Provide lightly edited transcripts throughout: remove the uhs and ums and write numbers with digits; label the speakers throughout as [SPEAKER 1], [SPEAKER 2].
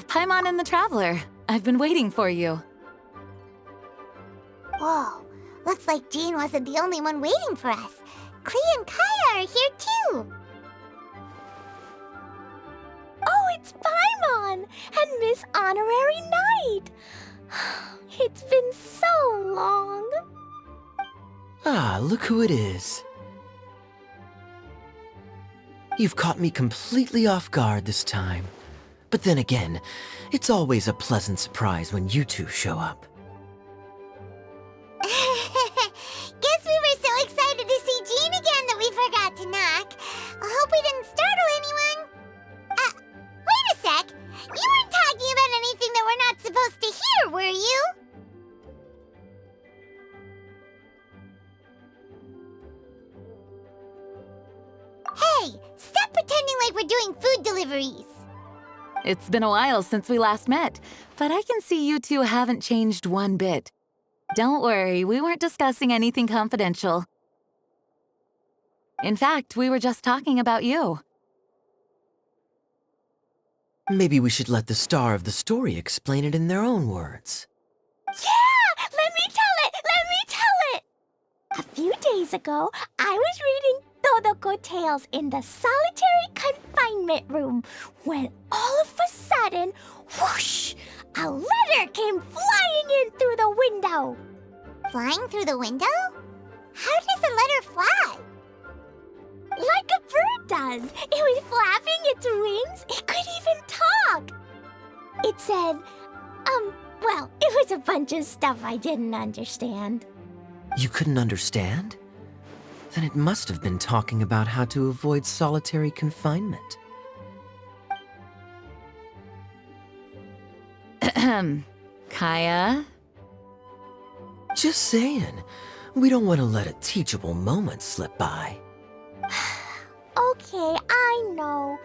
[SPEAKER 1] Paimon and the Traveler. I've been waiting for you.
[SPEAKER 2] Whoa, looks like Jean wasn't the only one waiting for us. Klee and Kaya are here too.
[SPEAKER 3] Oh, it's Paimon and Miss Honorary Knight. It's been so long.
[SPEAKER 4] Ah, look who it is. You've caught me completely off guard this time. But then again, it's always a pleasant surprise when you two show up.
[SPEAKER 2] Guess we were so excited to see Jean again that we forgot to knock. I hope we didn't startle anyone. Wait a sec. You weren't talking about anything that we're not supposed to hear, were you? Hey, stop pretending like we're doing food deliveries.
[SPEAKER 1] It's been a while since we last met, but I can see you two haven't changed one bit. Don't worry, we weren't discussing anything confidential. In fact, we were just talking about you.
[SPEAKER 4] Maybe we should let the star of the story explain it in their own words.
[SPEAKER 3] Yeah! Let me tell it! A few days ago, I was reading Todoko Tales in the solitary confinement room when all of a sudden, whoosh, a letter came flying in through the window.
[SPEAKER 2] Flying through the window? How does a letter fly?
[SPEAKER 3] Like a bird does. It was flapping its wings. It could even talk. It said, well, it was a bunch of stuff I didn't understand.
[SPEAKER 4] You couldn't understand? Then it must have been talking about how to avoid solitary confinement.
[SPEAKER 1] Kaya?
[SPEAKER 4] Just saying. We don't want to let a teachable moment slip by.
[SPEAKER 3] Okay, I know.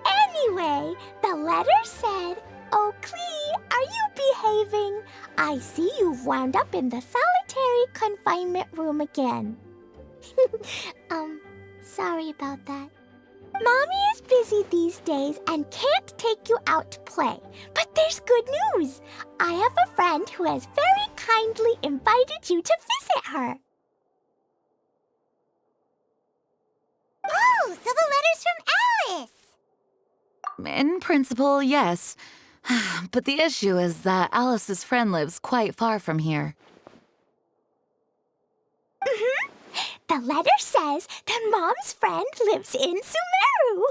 [SPEAKER 3] Anyway, the letter said, "Oh, Klee, are you behaving? I see you've wound up in the solitary confinement room again." Sorry about that. Mommy is busy these days and can't take you out to play. But there's good news. I have a friend who has very kindly invited you to visit her.
[SPEAKER 2] Oh, so the letter's from Alice.
[SPEAKER 1] In principle, yes. But the issue is that Alice's friend lives quite far from here.
[SPEAKER 3] The letter says that Mom's friend lives in Sumeru.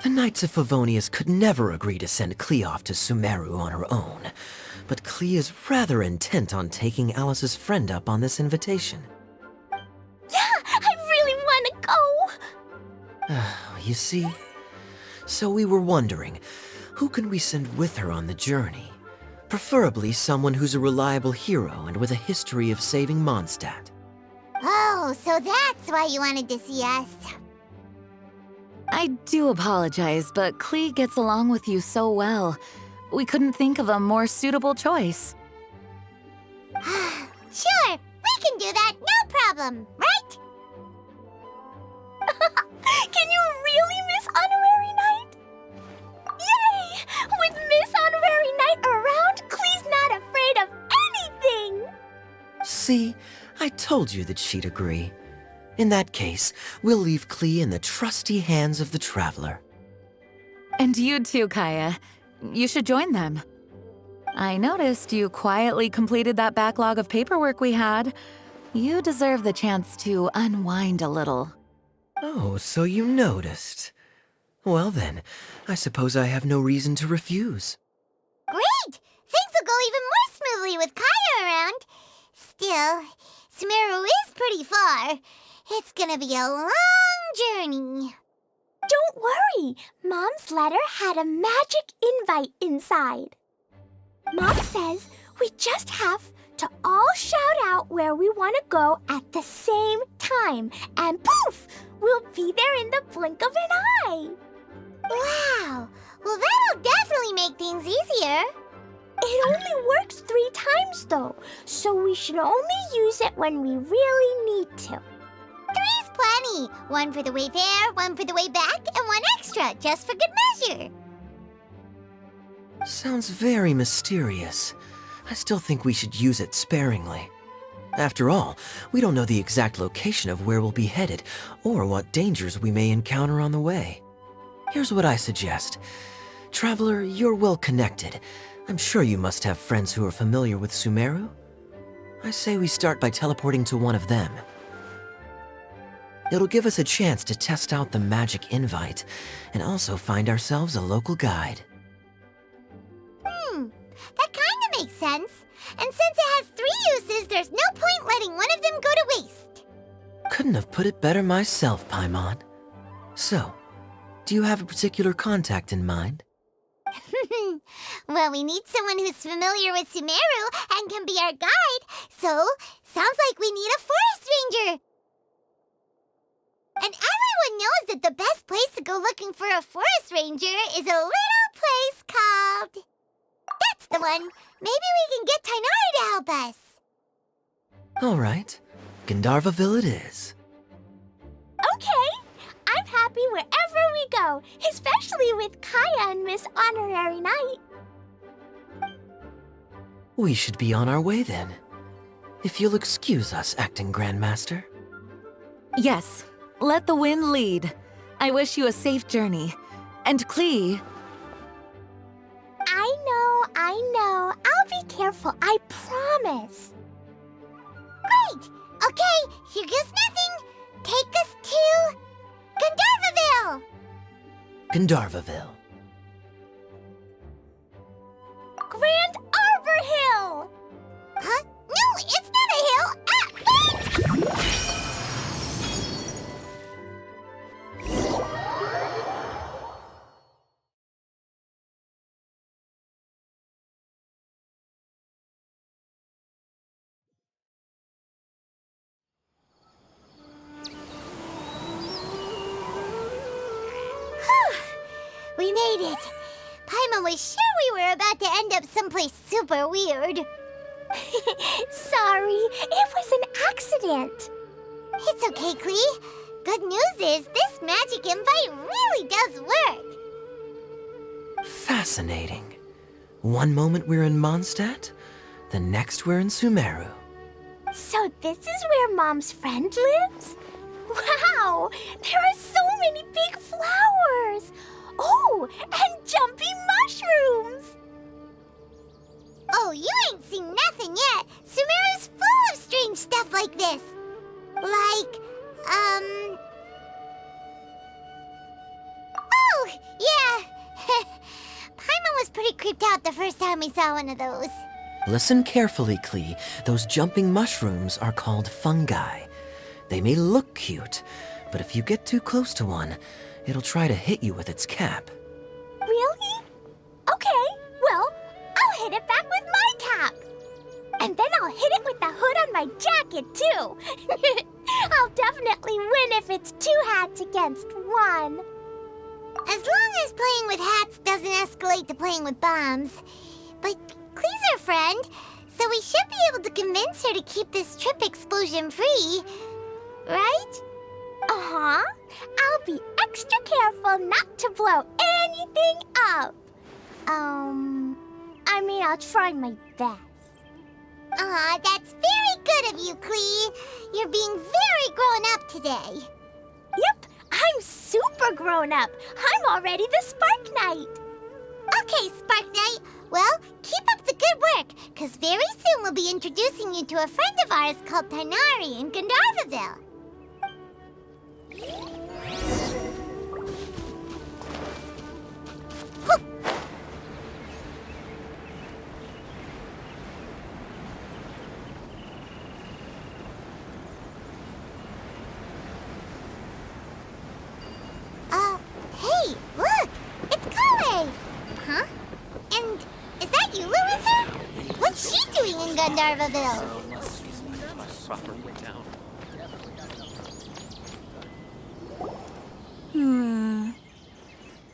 [SPEAKER 4] The Knights of Favonius could never agree to send Klee off to Sumeru on her own, but Klee is rather intent on taking Alice's friend up on this invitation.
[SPEAKER 3] Yeah, I really want to go.
[SPEAKER 4] You see? So we were wondering, who can we send with her on the journey? Preferably someone who's a reliable hero and with a history of saving Mondstadt.
[SPEAKER 2] Oh, so that's why you wanted to see us.
[SPEAKER 1] I do apologize, but Klee gets along with you so well. We couldn't think of a more suitable choice.
[SPEAKER 2] Sure, we can do that, no problem, right?
[SPEAKER 3] Can you really, Miss Honorary Knight? Yay! With Miss Honorary Knight around, Klee's not afraid of anything!
[SPEAKER 4] See? I told you that she'd agree. In that case, we'll leave Klee in the trusty hands of the Traveler.
[SPEAKER 1] And you too, Kaya. You should join them. I noticed you quietly completed that backlog of paperwork we had. You deserve the chance to unwind a little.
[SPEAKER 4] Oh, so you noticed. Well then, I suppose I have no reason to refuse.
[SPEAKER 2] Great! Things will go even more smoothly with Kaya around. Still, Sumeru is pretty far. It's gonna be a long journey.
[SPEAKER 3] Don't worry, Mom's letter had a magic invite inside. Mom says we just have to all shout out where we want to go at the same time, and poof, we'll be there in the blink of an eye.
[SPEAKER 2] Wow! Well, that'll definitely make things easier.
[SPEAKER 3] It only works 3 times, though, so we should only use it when we really need to.
[SPEAKER 2] 3's plenty. 1 for the way there, 1 for the way back, and 1 extra, just for good measure.
[SPEAKER 4] Sounds very mysterious. I still think we should use it sparingly. After all, we don't know the exact location of where we'll be headed, or what dangers we may encounter on the way. Here's what I suggest. Traveler, you're well connected. I'm sure you must have friends who are familiar with Sumeru. I say we start by teleporting to one of them. It'll give us a chance to test out the magic invite, and also find ourselves a local guide.
[SPEAKER 2] That kinda makes sense. And since it has 3 uses, there's no point letting one of them go to waste.
[SPEAKER 4] Couldn't have put it better myself, Paimon. So, do you have a particular contact in mind?
[SPEAKER 2] Well, we need someone who's familiar with Sumeru and can be our guide, so sounds like we need a forest ranger. And everyone knows that the best place to go looking for a forest ranger is a little place called... That's the one! Maybe we can get Tainari to help us.
[SPEAKER 4] All right, Gandharvaville it is.
[SPEAKER 3] Okay, I'm happy wherever we go, especially with Kaya and Miss Honorary Knight.
[SPEAKER 4] We should be on our way then. If you'll excuse us, Acting Grandmaster.
[SPEAKER 1] Yes, let the wind lead. I wish you a safe journey. And Klee,
[SPEAKER 3] I know. I'll be careful, I promise.
[SPEAKER 2] Great! Okay, here goes nothing. Take us to... Gandharvaville!
[SPEAKER 4] Gandharvaville.
[SPEAKER 3] Grand Arbor Hill!
[SPEAKER 2] Huh? No, it's not a hill! Ah, wait! We made it. Paimon was sure we were about to end up someplace super weird.
[SPEAKER 3] Sorry, it was an accident.
[SPEAKER 2] It's okay, Klee. Good news is this magic invite really does work.
[SPEAKER 4] Fascinating. One moment we're in Mondstadt, the next we're in Sumeru.
[SPEAKER 3] So this is where Mom's friend lives? Wow, there are so many big flowers. Oh, and jumpy mushrooms.
[SPEAKER 2] Oh, you ain't seen nothing yet. Sumeru's full of strange stuff like this. Like, Oh, yeah. Paimon was pretty creeped out the first time we saw one of those.
[SPEAKER 4] Listen carefully, Klee. Those jumping mushrooms are called fungi. They may look cute, but if you get too close to one, it'll try to hit you with its cap.
[SPEAKER 3] Really? Okay, well, I'll hit it back with my cap. And then I'll hit it with the hood on my jacket, too. I'll definitely win if it's 2 hats against 1.
[SPEAKER 2] As long as playing with hats doesn't escalate to playing with bombs. But Klee's our friend, so we should be able to convince her to keep this trip explosion-free. Right?
[SPEAKER 3] Uh-huh. I'll be extra careful not to blow anything up. I mean, I'll try my best.
[SPEAKER 2] Aw, that's very good of you, Klee. You're being very grown up today.
[SPEAKER 3] Yep, I'm super grown up. I'm already the Spark Knight.
[SPEAKER 2] Okay, Spark Knight. Well, keep up the good work, because very soon we'll be introducing you to a friend of ours called Tainari in Gandharvaville. Hey, look! It's Kale! Huh? And is that Yula with her? What's she doing in Gandharvaville?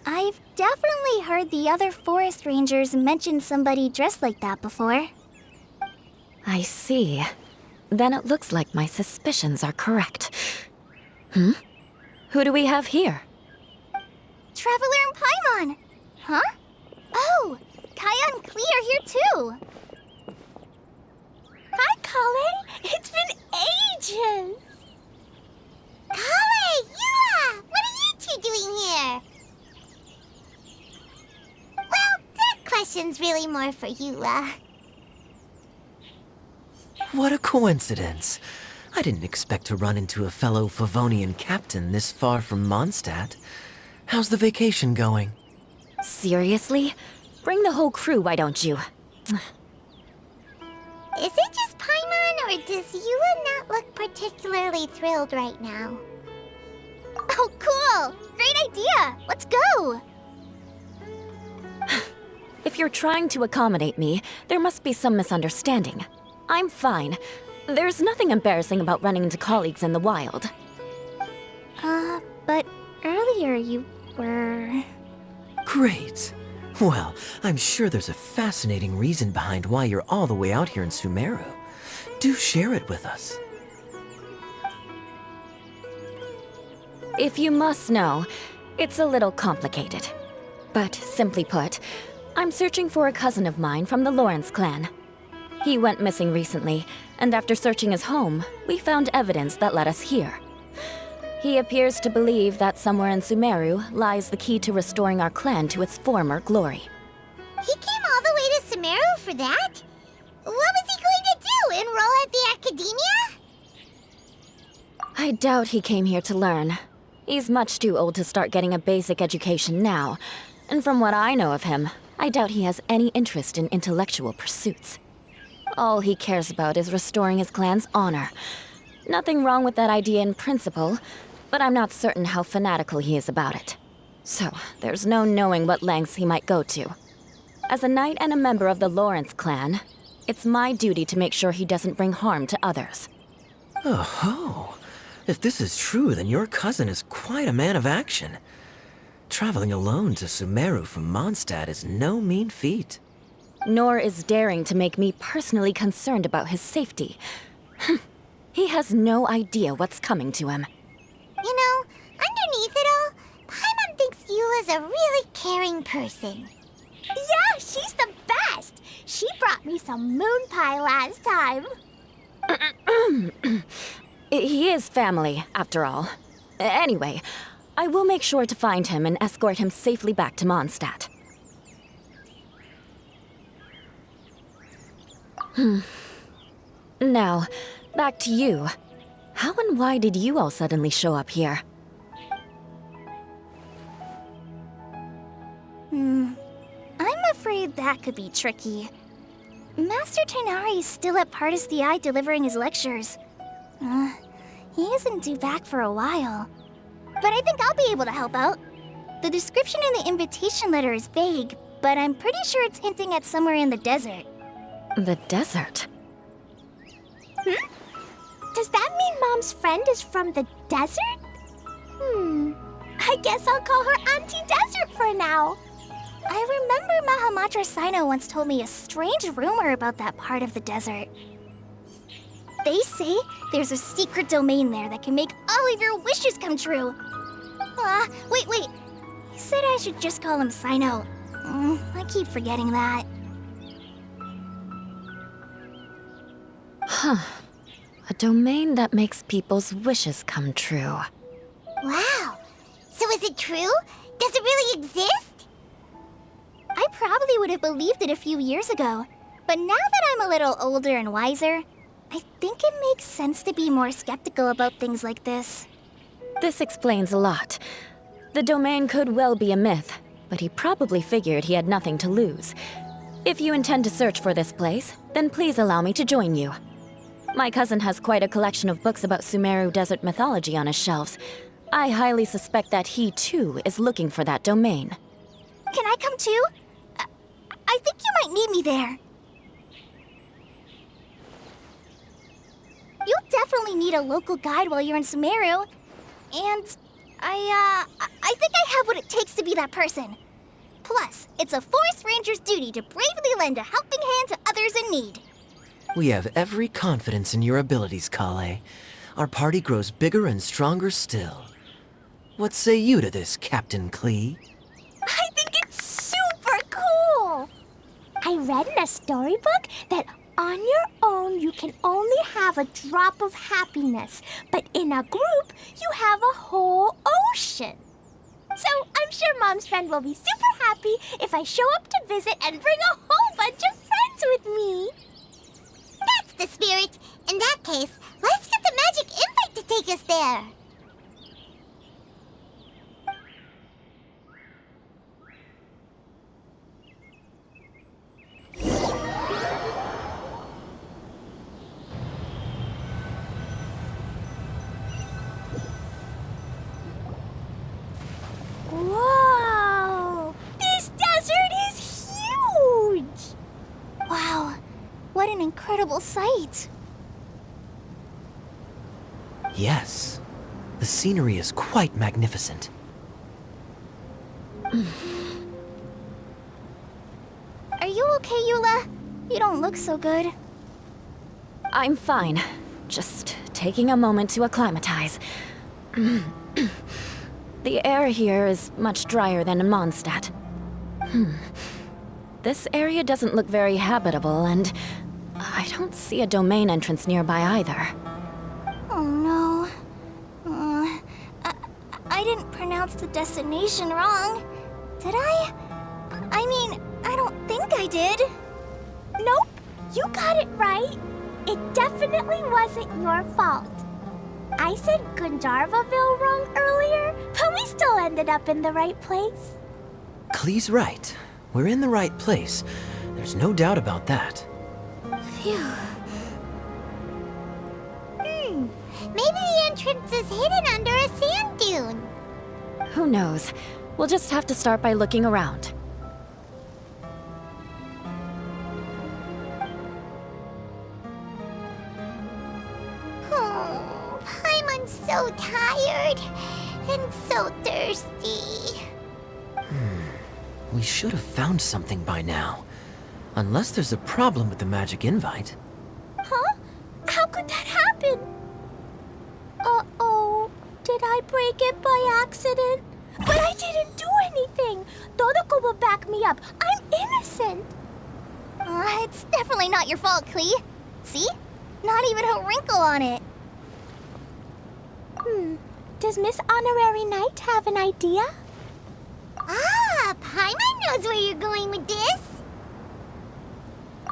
[SPEAKER 3] I've definitely heard the other forest rangers mention somebody dressed like that before.
[SPEAKER 1] I see. Then it looks like my suspicions are correct. Who do we have here?
[SPEAKER 3] Traveler and Paimon! Huh? Oh, Kaya Klee are here too. Hi, Kale. It's been ages.
[SPEAKER 2] Kale, Eula! What are you two doing here? Well, that question's really more for Eula.
[SPEAKER 4] What a coincidence. I didn't expect to run into a fellow Favonian captain this far from Mondstadt. How's the vacation going?
[SPEAKER 5] Seriously? Bring the whole crew, why don't you?
[SPEAKER 2] Is it just Paimon, or does Eula not look particularly thrilled right now?
[SPEAKER 3] Oh, cool. Great idea. Let's go.
[SPEAKER 5] If you're trying to accommodate me, there must be some misunderstanding. I'm fine. There's nothing embarrassing about running into colleagues in the wild.
[SPEAKER 3] But earlier you were...
[SPEAKER 4] Great. Well, I'm sure there's a fascinating reason behind why you're all the way out here in Sumeru. Do share it with us.
[SPEAKER 5] If you must know, it's a little complicated. But simply put, I'm searching for a cousin of mine from the Lawrence clan. He went missing recently, and after searching his home, we found evidence that led us here. He appears to believe that somewhere in Sumeru lies the key to restoring our clan to its former glory.
[SPEAKER 2] He came all the way to Sumeru for that? What was he going to do, enroll at the academia?
[SPEAKER 5] I doubt he came here to learn. He's much too old to start getting a basic education now, and from what I know of him, I doubt he has any interest in intellectual pursuits. All he cares about is restoring his clan's honor. Nothing wrong with that idea in principle, but I'm not certain how fanatical he is about it. So, there's no knowing what lengths he might go to. As a knight and a member of the Lawrence clan, it's my duty to make sure he doesn't bring harm to others.
[SPEAKER 4] Oh-ho. If this is true, then your cousin is quite a man of action. Traveling alone to Sumeru from Mondstadt is no mean feat.
[SPEAKER 5] Nor is daring to make me personally concerned about his safety. He has no idea what's coming to him.
[SPEAKER 2] You know, underneath it all, Paimon thinks Eula's a really caring person.
[SPEAKER 3] Yeah, she's the best. She brought me some moon pie last time.
[SPEAKER 5] He is family, after all. Anyway, I will make sure to find him and escort him safely back to Mondstadt. Now, back to you. How and why did you all suddenly show up here?
[SPEAKER 3] I'm afraid that could be tricky. Master Tainari is still at Partis the Eye delivering his lectures. He isn't due back for a while. But I think I'll be able to help out. The description in the invitation letter is vague, but I'm pretty sure it's hinting at somewhere in the desert.
[SPEAKER 5] The desert?
[SPEAKER 3] Does that mean Mom's friend is from the desert? I guess I'll call her Auntie Desert for now. I remember Mahamatra Sino once told me a strange rumor about that part of the desert. They say there's a secret domain there that can make all of your wishes come true. Wait. He said I should just call him Sino. I keep forgetting that.
[SPEAKER 5] A domain that makes people's wishes come true.
[SPEAKER 2] Wow. So is it true? Does it really exist?
[SPEAKER 3] I probably would have believed it a few years ago. But now that I'm a little older and wiser, I think it makes sense to be more skeptical about things like this.
[SPEAKER 5] This explains a lot. The domain could well be a myth, but he probably figured he had nothing to lose. If you intend to search for this place, then please allow me to join you. My cousin has quite a collection of books about Sumeru desert mythology on his shelves. I highly suspect that he, too, is looking for that domain.
[SPEAKER 3] Can I come too? I think you might need me there. You'll definitely need a local guide while you're in Sumeru. And I think I have what it takes to be that person. Plus, it's a forest ranger's duty to bravely lend a helping hand to others in need.
[SPEAKER 4] We have every confidence in your abilities, Kale. Our party grows bigger and stronger still. What say you to this, Captain Klee?
[SPEAKER 3] I think it's super cool! I read read in a storybook that on your own you can only have a drop of happiness, but in a group you have a whole ocean. So I'm sure Mom's friend will be super happy if I show up to visit and bring a whole bunch of friends with me.
[SPEAKER 2] That's the spirit. In that case, let's get the magic invite to take us there.
[SPEAKER 3] Whoa! This desert is huge! Wow, what an incredible sight.
[SPEAKER 4] Yes, the scenery is quite magnificent.
[SPEAKER 3] Are you okay, Eula? You don't look so good.
[SPEAKER 5] I'm fine. Just taking a moment to acclimatize. The air here is much drier than in Mondstadt. This area doesn't look very habitable, and I don't see a domain entrance nearby either.
[SPEAKER 3] Oh no. I didn't pronounce the destination wrong. Did I? I mean, I don't think I did. Nope, you got it right. It definitely wasn't your fault. I said Gundarvaville wrong earlier, but we still ended up in the right place.
[SPEAKER 4] Klee's right. We're in the right place. There's no doubt about that.
[SPEAKER 3] Phew.
[SPEAKER 2] Maybe the entrance is hidden under a sand dune.
[SPEAKER 5] Who knows? We'll just have to start by looking around.
[SPEAKER 2] Oh, Paimon's so tired and so thirsty.
[SPEAKER 4] We should have found something by now. Unless there's a problem with the magic invite.
[SPEAKER 3] Huh? How could that happen? Uh-oh. Did I break it by accident? But I didn't do anything. Todoko will back me up. I'm innocent. It's definitely not your fault, Klee. See? Not even a wrinkle on it. Does Miss Honorary Knight have an idea?
[SPEAKER 2] Ah, Paimon knows where you're going with this.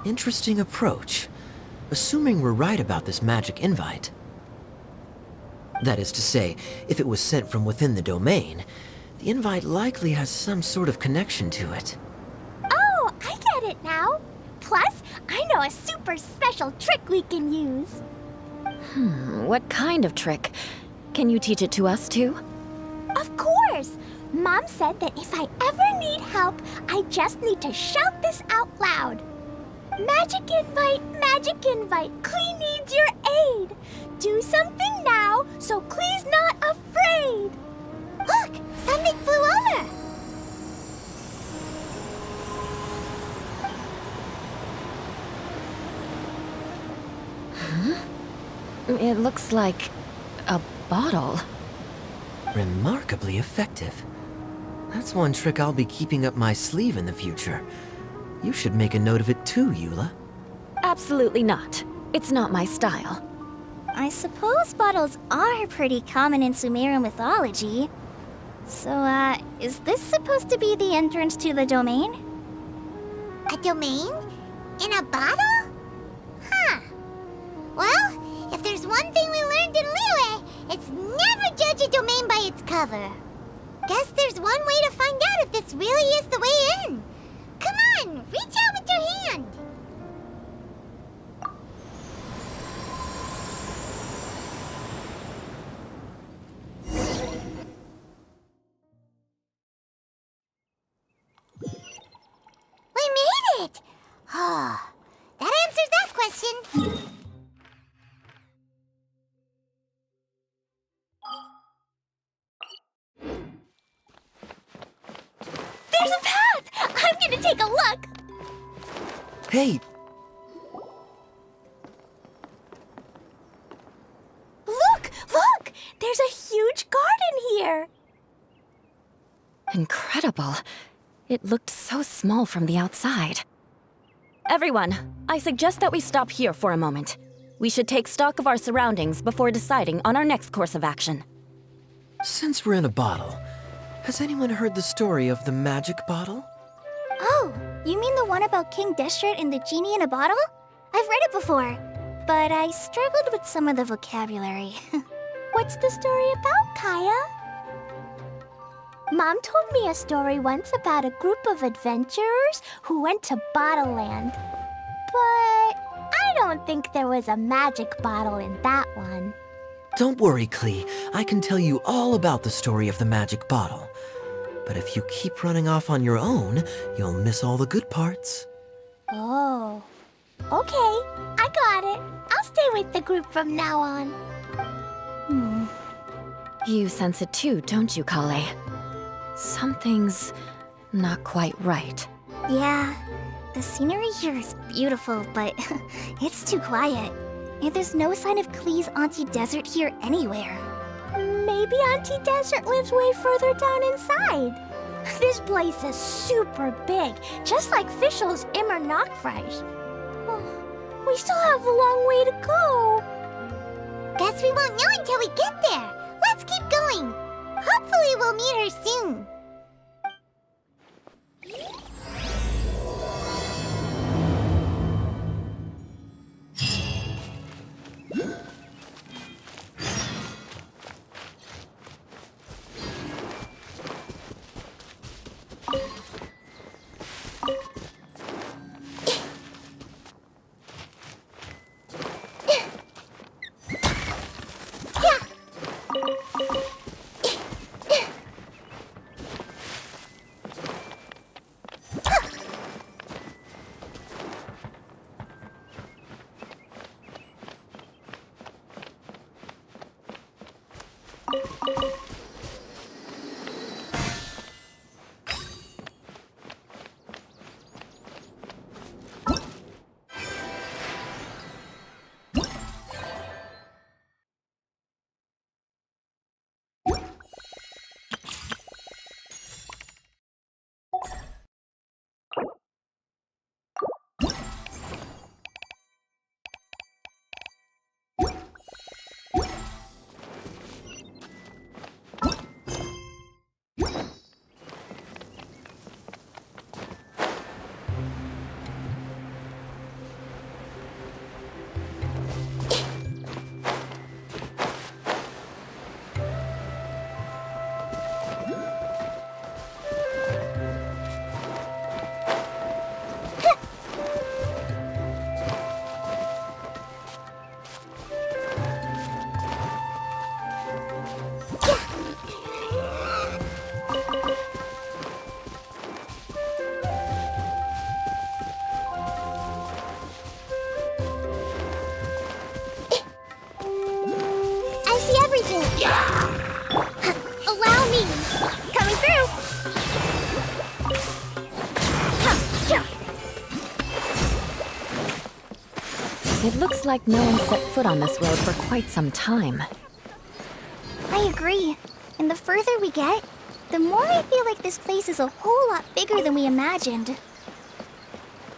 [SPEAKER 4] Interesting approach. Assuming we're right about this magic invite. That is to say, if it was sent from within the domain, the invite likely has some sort of connection to it.
[SPEAKER 3] Oh, I get it now. Plus, I know a super special trick we can use.
[SPEAKER 5] What kind of trick? Can you teach it to us too?
[SPEAKER 3] Of course! Mom said that if I ever need help, I just need to shout this out loud. Magic invite, Klee needs your aid. Do something now so Klee's not afraid.
[SPEAKER 2] Look, something flew over.
[SPEAKER 5] It looks like a bottle.
[SPEAKER 4] Remarkably effective. That's one trick I'll be keeping up my sleeve in the future. You should make a note of it too, Eula.
[SPEAKER 5] Absolutely not. It's not my style.
[SPEAKER 3] I suppose bottles are pretty common in Sumerian mythology. So, is this supposed to be the entrance to the domain?
[SPEAKER 2] A domain? In a bottle? Huh. Well, if there's one thing we learned in Liyue, it's never judge a domain by its cover. Guess there's one way to find out if this really is the way in. Come on, reach out with your hand. We made it! Ah, that answers that question.
[SPEAKER 3] There's a path! I'm gonna take a look!
[SPEAKER 4] Hey,
[SPEAKER 3] Look! There's a huge garden here!
[SPEAKER 5] Incredible. It looked so small from the outside. Everyone, I suggest that we stop here for a moment. We should take stock of our surroundings before deciding on our next course of action.
[SPEAKER 4] Since we're in a bottle, has anyone heard the story of the magic bottle?
[SPEAKER 3] Oh, you mean the one about King Destret and the genie in a bottle? I've read it before, but I struggled with some of the vocabulary. What's the story about, Kaya? Mom told me a story once about a group of adventurers who went to Bottle Land. But I don't think there was a magic bottle in that one.
[SPEAKER 4] Don't worry, Klee. I can tell you all about the story of the magic bottle. But if you keep running off on your own, you'll miss all the good parts.
[SPEAKER 3] Oh. Okay, I got it. I'll stay with the group from now on.
[SPEAKER 5] You sense it too, don't you, Kale? Something's not quite right.
[SPEAKER 3] Yeah, the scenery here is beautiful, but it's too quiet. And there's no sign of Klee's Auntie Desert here anywhere. Maybe Auntie Desert lives way further down inside. This place is super big, just like Fischl's Immer Nachtreich. We still have a long way to go.
[SPEAKER 2] Guess we won't know until we get there. Let's keep going. Hopefully we'll meet her soon.
[SPEAKER 3] Allow me. Coming through.
[SPEAKER 5] It looks like no one set foot on this road for quite some time.
[SPEAKER 3] I agree. And the further we get, the more I feel like this place is a whole lot bigger than we imagined.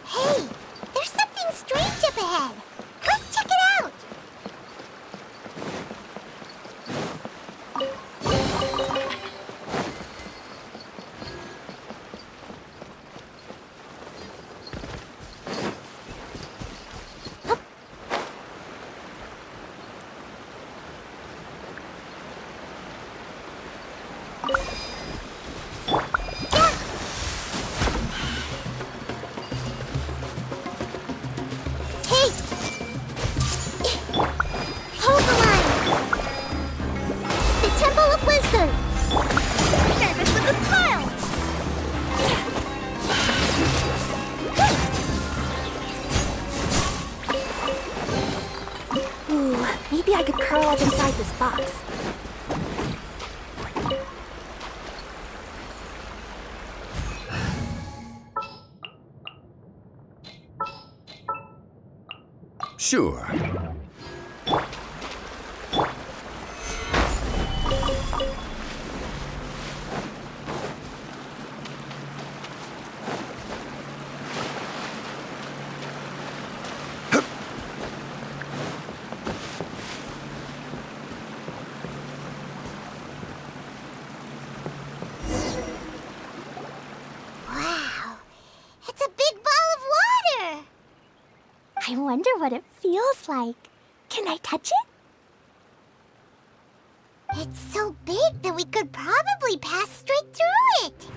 [SPEAKER 2] Hey, there's something strange up ahead. Let's check it out.
[SPEAKER 3] Maybe I could curl up inside this box.
[SPEAKER 6] Sure.
[SPEAKER 3] I wonder what it feels like. Can I touch it?
[SPEAKER 2] It's so big that we could probably pass straight through it.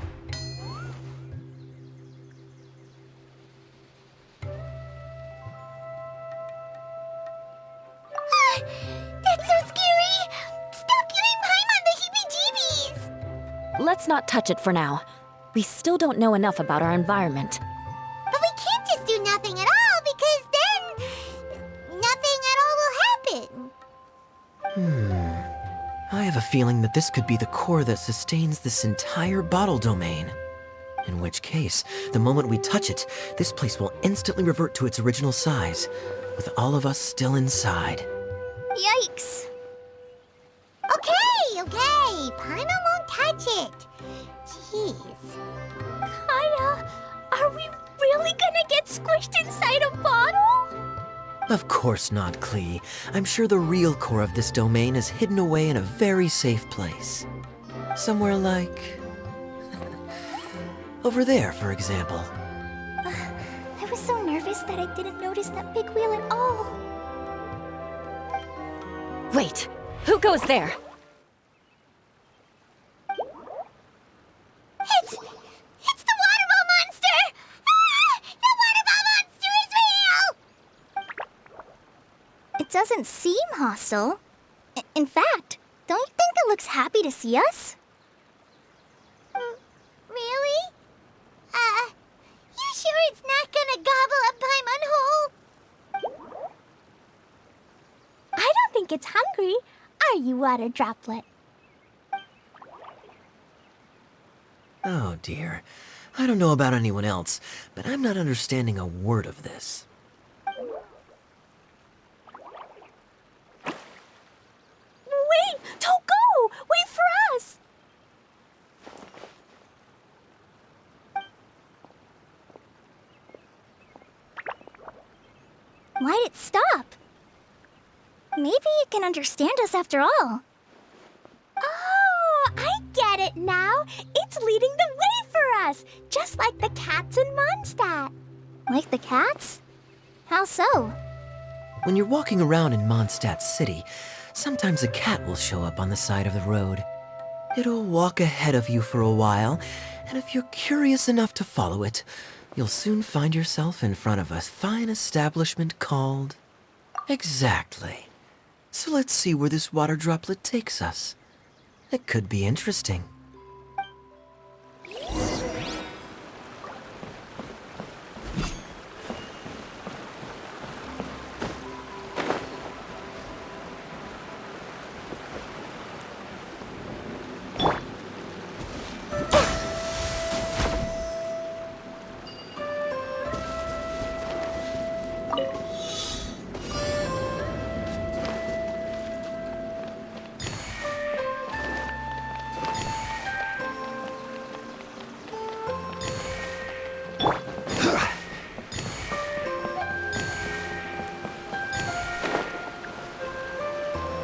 [SPEAKER 2] That's so scary! Stop giving Paimon the heebie-jeebies!
[SPEAKER 5] Let's not touch it for now. We still don't know enough about our environment.
[SPEAKER 2] But we can't just do nothing at all, because then nothing at all will happen.
[SPEAKER 4] I have a feeling that this could be the core that sustains this entire bottle domain. In which case, the moment we touch it, this place will instantly revert to its original size, with all of us still inside.
[SPEAKER 3] Yikes!
[SPEAKER 2] Okay. Paimon won't touch it. Jeez.
[SPEAKER 3] Kaya, are we really gonna get squished inside a bottle?
[SPEAKER 4] Of course not, Klee. I'm sure the real core of this domain is hidden away in a very safe place. Somewhere like... over there, for example.
[SPEAKER 3] I was so nervous that I didn't notice that big wheel at all.
[SPEAKER 5] Wait, who goes there?
[SPEAKER 2] It's the waterball monster! Ah! The waterball monster is real!
[SPEAKER 3] It doesn't seem hostile. In fact, don't you think it looks happy to see us?
[SPEAKER 2] Really? You sure it's not gonna gobble up Paimon whole?
[SPEAKER 3] I don't think it's hungry. Are you, Water Droplet?
[SPEAKER 4] Oh dear. I don't know about anyone else, but I'm not understanding a word of this.
[SPEAKER 3] Wait! Don't go! Wait for us! Why'd it stop? Maybe it can understand us after all. Oh, I get it now. It's leading the way for us, just like the cats in Mondstadt. Like the cats? How so?
[SPEAKER 4] When you're walking around in Mondstadt City, sometimes a cat will show up on the side of the road. It'll walk ahead of you for a while, and if you're curious enough to follow it, you'll soon find yourself in front of a fine establishment called... Exactly. So let's see where this water droplet takes us. It could be interesting.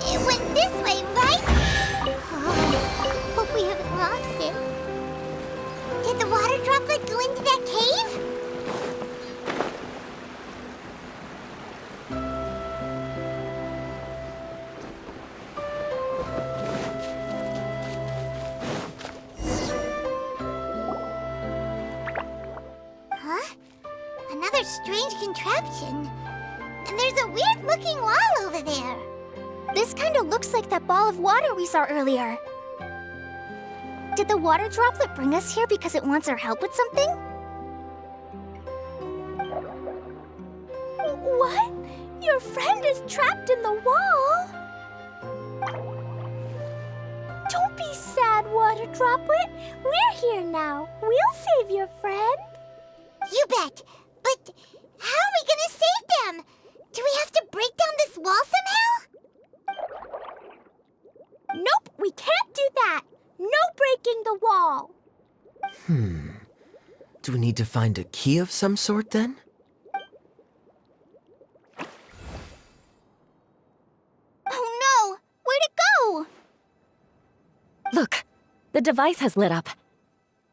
[SPEAKER 2] It went this way, right? Hope we haven't lost it. Did the water droplet go into that cave? Huh? Another strange contraption. And there's a weird-looking wall over there.
[SPEAKER 3] This kind of looks like that ball of water we saw earlier. Did the water droplet bring us here because it wants our help with something? What? Your friend is trapped in the wall? Don't be sad, water droplet. We're here now. We'll save your friend.
[SPEAKER 2] You bet. But how are we gonna save them? Do we have to break down this wall somehow?
[SPEAKER 3] Nope, we can't do that. No breaking the wall.
[SPEAKER 4] Do we need to find a key of some sort then?
[SPEAKER 3] Oh no! Where'd it go?
[SPEAKER 5] Look, the device has lit up.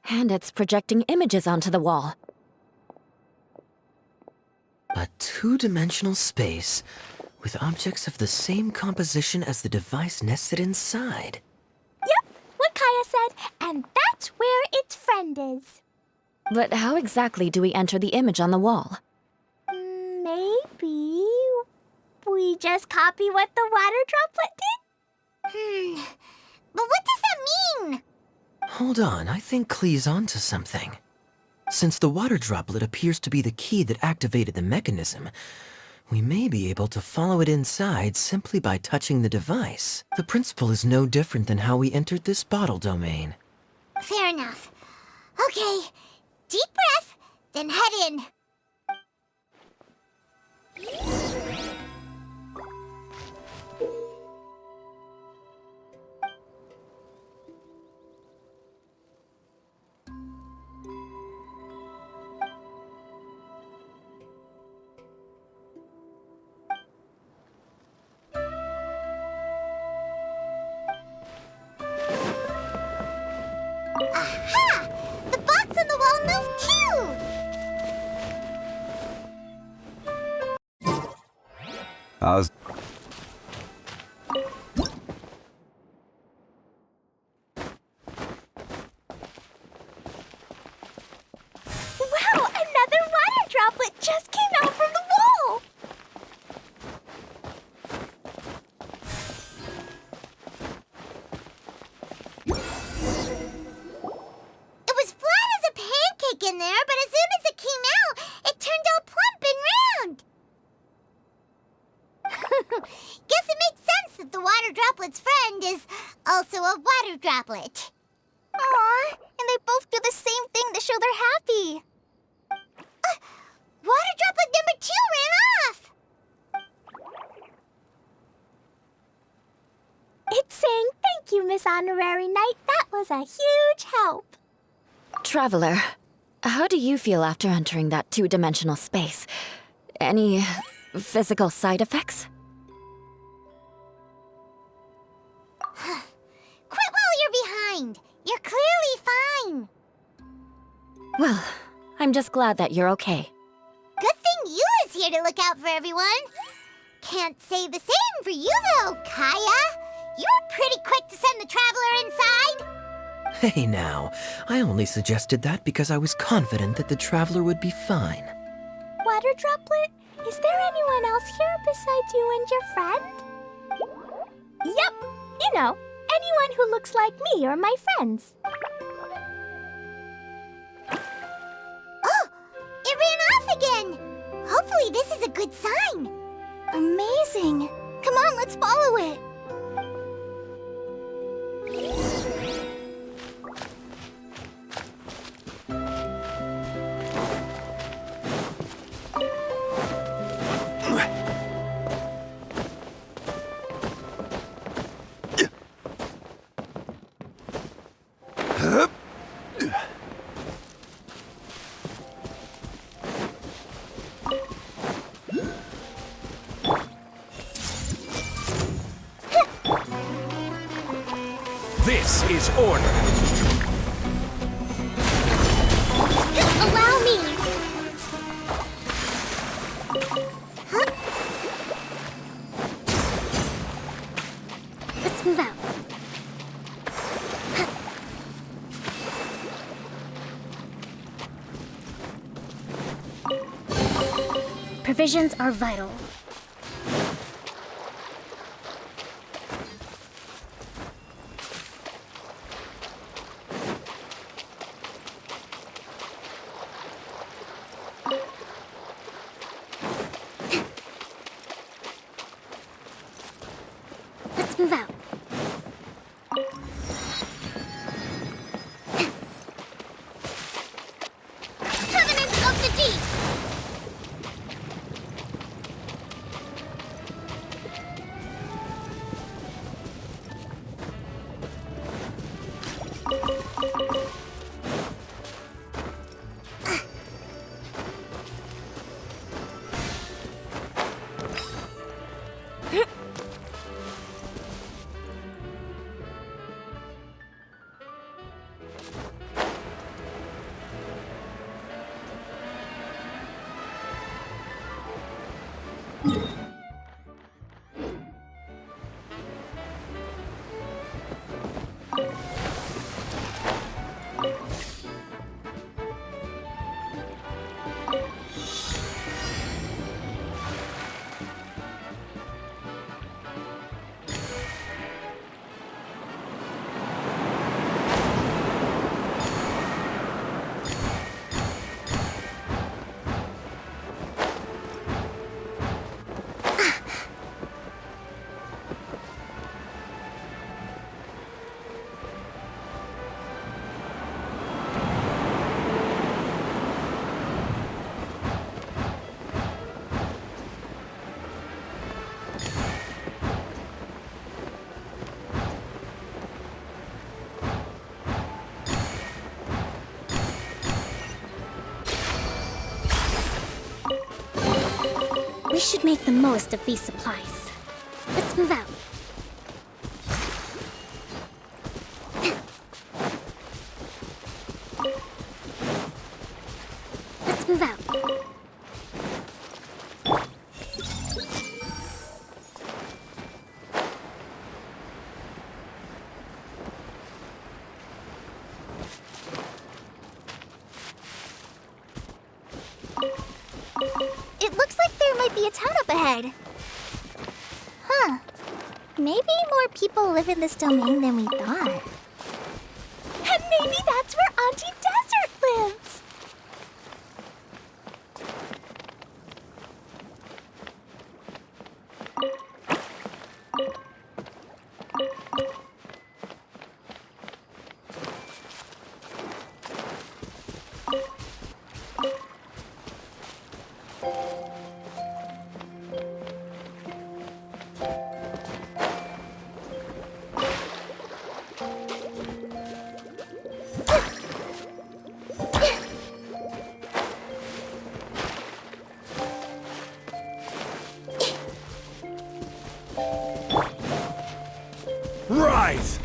[SPEAKER 5] And it's projecting images onto the wall.
[SPEAKER 4] A two-dimensional space with objects of the same composition as the device nested inside.
[SPEAKER 3] Yep, what Kaya said, and that's where its friend is.
[SPEAKER 5] But how exactly do we enter the image on the wall?
[SPEAKER 3] Maybe we just copy what the water droplet did?
[SPEAKER 2] But what does that mean?
[SPEAKER 4] Hold on, I think Klee's onto something. Since the water droplet appears to be the key that activated the mechanism, we may be able to follow it inside simply by touching the device. The principle is no different than how we entered this bottle domain.
[SPEAKER 2] Fair enough. Okay, deep breath, then head in. Aha! The box on the wall moved too!
[SPEAKER 6] How's...
[SPEAKER 3] Wow, another water droplet just came out from the wall!
[SPEAKER 2] It was flat as a pancake in there, but as soon as it came out, it turned all plump and round. Guess it makes sense that the water droplet's friend is also a water droplet.
[SPEAKER 3] Aw, and they both do the same thing to show they're happy.
[SPEAKER 2] Water droplet number 2 ran off.
[SPEAKER 3] It's saying thank you, Miss Honorary Knight. That was a huge help.
[SPEAKER 5] Traveler, how do you feel after entering that two-dimensional space? Any physical side effects?
[SPEAKER 2] Quit while you're behind. You're clearly fine.
[SPEAKER 5] Well, I'm just glad that you're okay.
[SPEAKER 2] Good thing you is here to look out for everyone. Can't say the same for you, though, Kaya. You were pretty quick to send the traveler inside.
[SPEAKER 4] Hey now, I only suggested that because I was confident that the traveler would be fine.
[SPEAKER 3] Water droplet, is there anyone else here besides you and your friend? Yep, you know, anyone who looks like me or my friends.
[SPEAKER 2] Oh, it ran off again. Hopefully this is a good sign.
[SPEAKER 3] Amazing. Come on, let's follow it.
[SPEAKER 7] This is order.
[SPEAKER 3] Allow me. Let's move out. Provisions are vital. Let's move out.
[SPEAKER 2] Covenant of the Deep.
[SPEAKER 3] We should make the most of these supplies. Let's move out. Let's move out.
[SPEAKER 2] It looks like there might be a town up ahead. Huh. Maybe more people live in this domain than we thought.
[SPEAKER 3] And maybe that's where Auntie Desert lives!
[SPEAKER 7] Rise!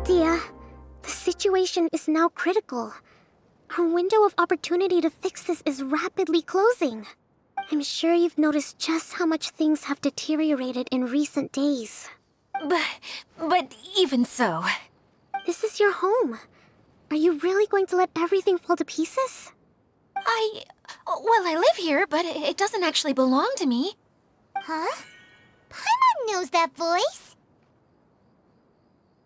[SPEAKER 3] Idea, the situation is now critical. Our window of opportunity to fix this is rapidly closing. I'm sure you've noticed just how much things have deteriorated in recent days.
[SPEAKER 5] But even so...
[SPEAKER 3] This is your home. Are you really going to let everything fall to pieces?
[SPEAKER 5] Well, I live here, but it doesn't actually belong to me.
[SPEAKER 2] Huh? Paimon knows that voice.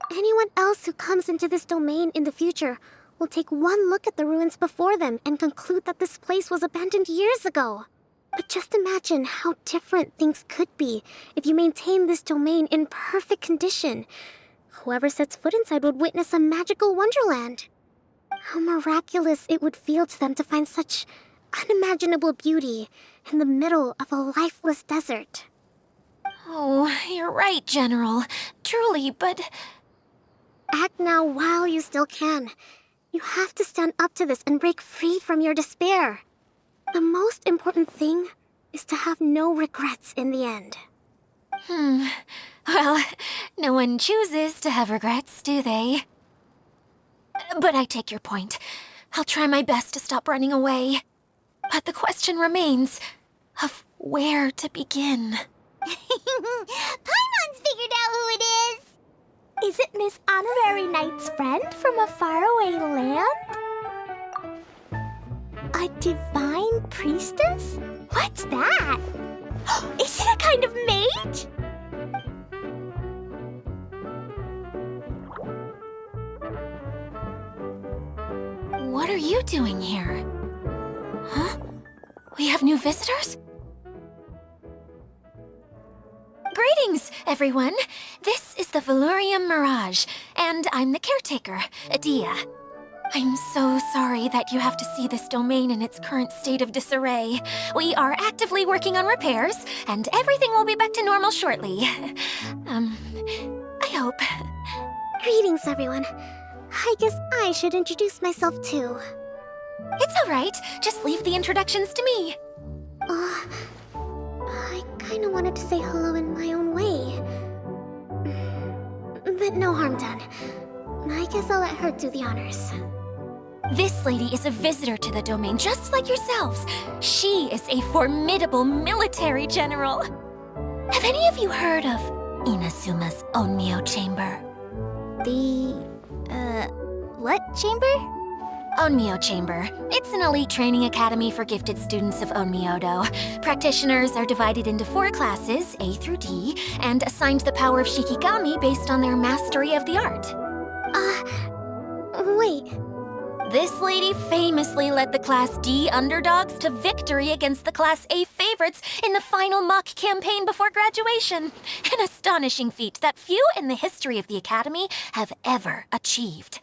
[SPEAKER 3] Anyone else who comes into this domain in the future will take one look at the ruins before them and conclude that this place was abandoned years ago. But just imagine how different things could be if you maintain this domain in perfect condition. Whoever sets foot inside would witness a magical wonderland. How miraculous it would feel to them to find such unimaginable beauty in the middle of a lifeless desert.
[SPEAKER 5] Oh, you're right, General. Truly, but...
[SPEAKER 3] Act now while you still can. You have to stand up to this and break free from your despair. The most important thing is to have no regrets in the end.
[SPEAKER 5] Well, no one chooses to have regrets, do they? But I take your point. I'll try my best to stop running away. But the question remains of where to begin.
[SPEAKER 2] Paimon's figured out who it is.
[SPEAKER 3] Is it Miss Honorary Knight's friend from a faraway land? A divine priestess? What's that? Is it a kind of mage?
[SPEAKER 5] What are you doing here? Huh? We have new visitors? Greetings, everyone. This is the Valurium Mirage, and I'm the caretaker, Adia.
[SPEAKER 3] I'm so sorry that you have to see this domain in its current state of disarray. We are actively working on repairs, and everything will be back to normal shortly. I hope.
[SPEAKER 2] Greetings, everyone. I guess I should introduce myself too.
[SPEAKER 3] It's all right. Just leave the introductions to me.
[SPEAKER 2] I kinda wanted to say hello in my own way. But no harm done. I guess I'll let her do the honors.
[SPEAKER 3] This lady is a visitor to the domain, just like yourselves. She is a formidable military general. Have any of you heard of Inasuma's Onmyo Chamber?
[SPEAKER 2] What chamber?
[SPEAKER 3] Onmyo Chamber. It's an elite training academy for gifted students of Onmyodo. Practitioners are divided into 4 classes, A through D, and assigned the power of Shikigami based on their mastery of the art.
[SPEAKER 2] Wait.
[SPEAKER 3] This lady famously led the Class D underdogs to victory against the Class A favorites in the final mock campaign before graduation. An astonishing feat that few in the history of the Academy have ever achieved.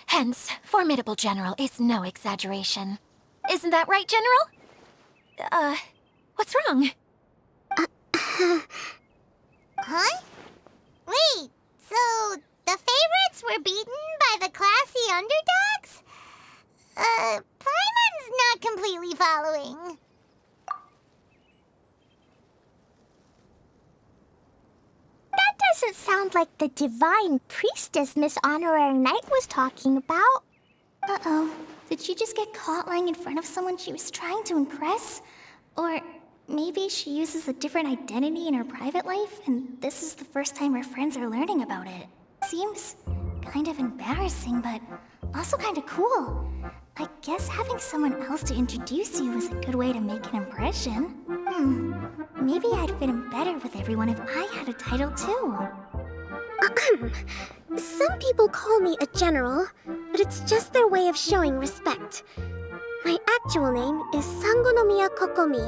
[SPEAKER 3] Hence, formidable general is no exaggeration. Isn't that right, General? What's wrong?
[SPEAKER 2] Huh? Wait, so the favorites were beaten by the classy underdogs? Paimon's not completely following.
[SPEAKER 3] That doesn't sound like the divine priestess Miss Honorary Knight was talking about.
[SPEAKER 8] Uh-oh. Did she just get caught lying in front of someone she was trying to impress? Or maybe she uses a different identity in her private life, and this is the first time her friends are learning about it. Seems kind of embarrassing, but also kind of cool. I guess having someone else to introduce you is a good way to make an impression. Maybe I'd fit in better with everyone if I had a title too.
[SPEAKER 2] Some people call me a general, but it's just their way of showing respect. My actual name is Sangonomiya Kokomi.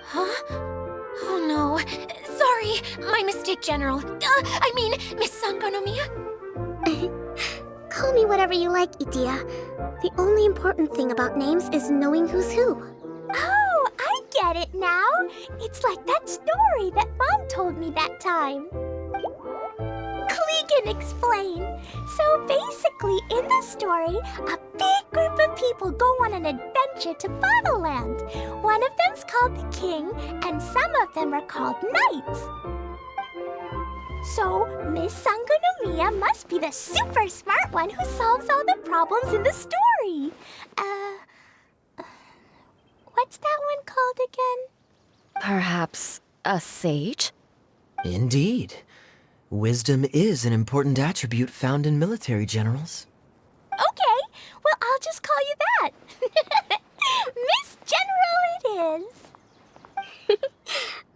[SPEAKER 3] Huh? Oh no. Sorry, my mistake, General. I mean, Miss Sangonomiya.
[SPEAKER 2] Call me whatever you like, Itia. The only important thing about names is knowing who's who.
[SPEAKER 3] Oh, I get it now. It's like that story that Mom told me that time. Klee can explain. So basically, in the story, a big group of people go on an adventure to Bottleland. One of them's called the King, and some of them are called Knights. So, Miss Sangonomiya must be the super smart one who solves all the problems in the story. What's that one called again?
[SPEAKER 5] Perhaps a sage?
[SPEAKER 4] Indeed. Wisdom is an important attribute found in military generals.
[SPEAKER 3] Okay, well, I'll just call you that. Miss General it is.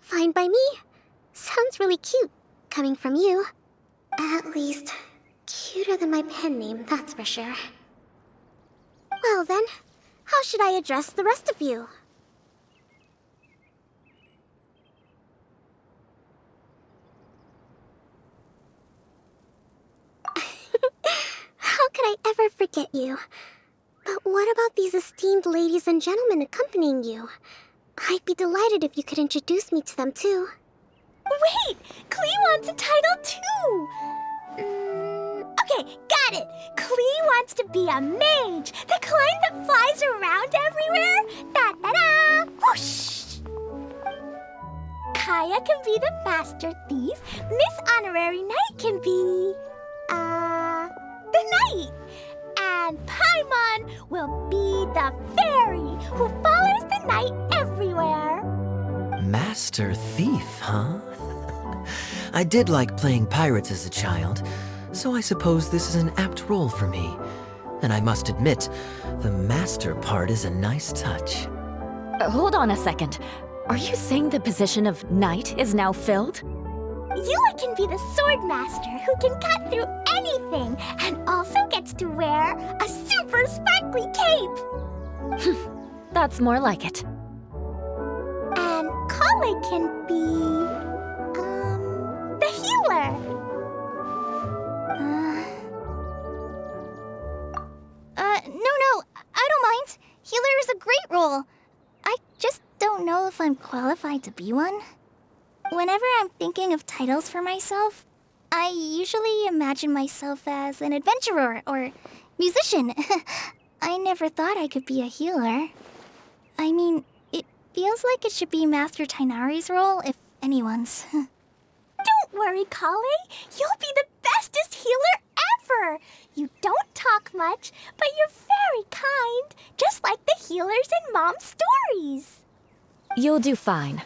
[SPEAKER 2] Fine by me. Sounds really cute, coming from you. At least, cuter than my pen name, that's for sure. Well then, how should I address the rest of you? How could I ever forget you? But what about these esteemed ladies and gentlemen accompanying you? I'd be delighted if you could introduce me to them too.
[SPEAKER 3] Wait, Klee wants a title too. Okay, got it. Klee wants to be a mage, the kind that flies around everywhere. Da-da-da! Whoosh! Kaya can be the master thief. Miss Honorary Knight can be... the knight. And Paimon will be the fairy who follows the knight everywhere.
[SPEAKER 4] Master Thief, huh? I did like playing pirates as a child, so I suppose this is an apt role for me. And I must admit, the master part is a nice touch.
[SPEAKER 5] Hold on a second. Are you saying the position of knight is now filled?
[SPEAKER 3] Yula can be the sword master who can cut through anything and also gets to wear a super sparkly cape.
[SPEAKER 5] That's more like it.
[SPEAKER 3] And Kale can be... the healer.
[SPEAKER 8] No healer is a great role. I just don't know if I'm qualified to be one. Whenever I'm thinking of titles for myself, I usually imagine myself as an adventurer or musician. I never thought I could be a healer. I mean, it feels like it should be Master Tainari's role, if anyone's.
[SPEAKER 3] Don't worry, Kale. You'll be the bestest healer ever. You don't talk much, but you're very kind, just like the healers in Mom's stories.
[SPEAKER 5] You'll do fine.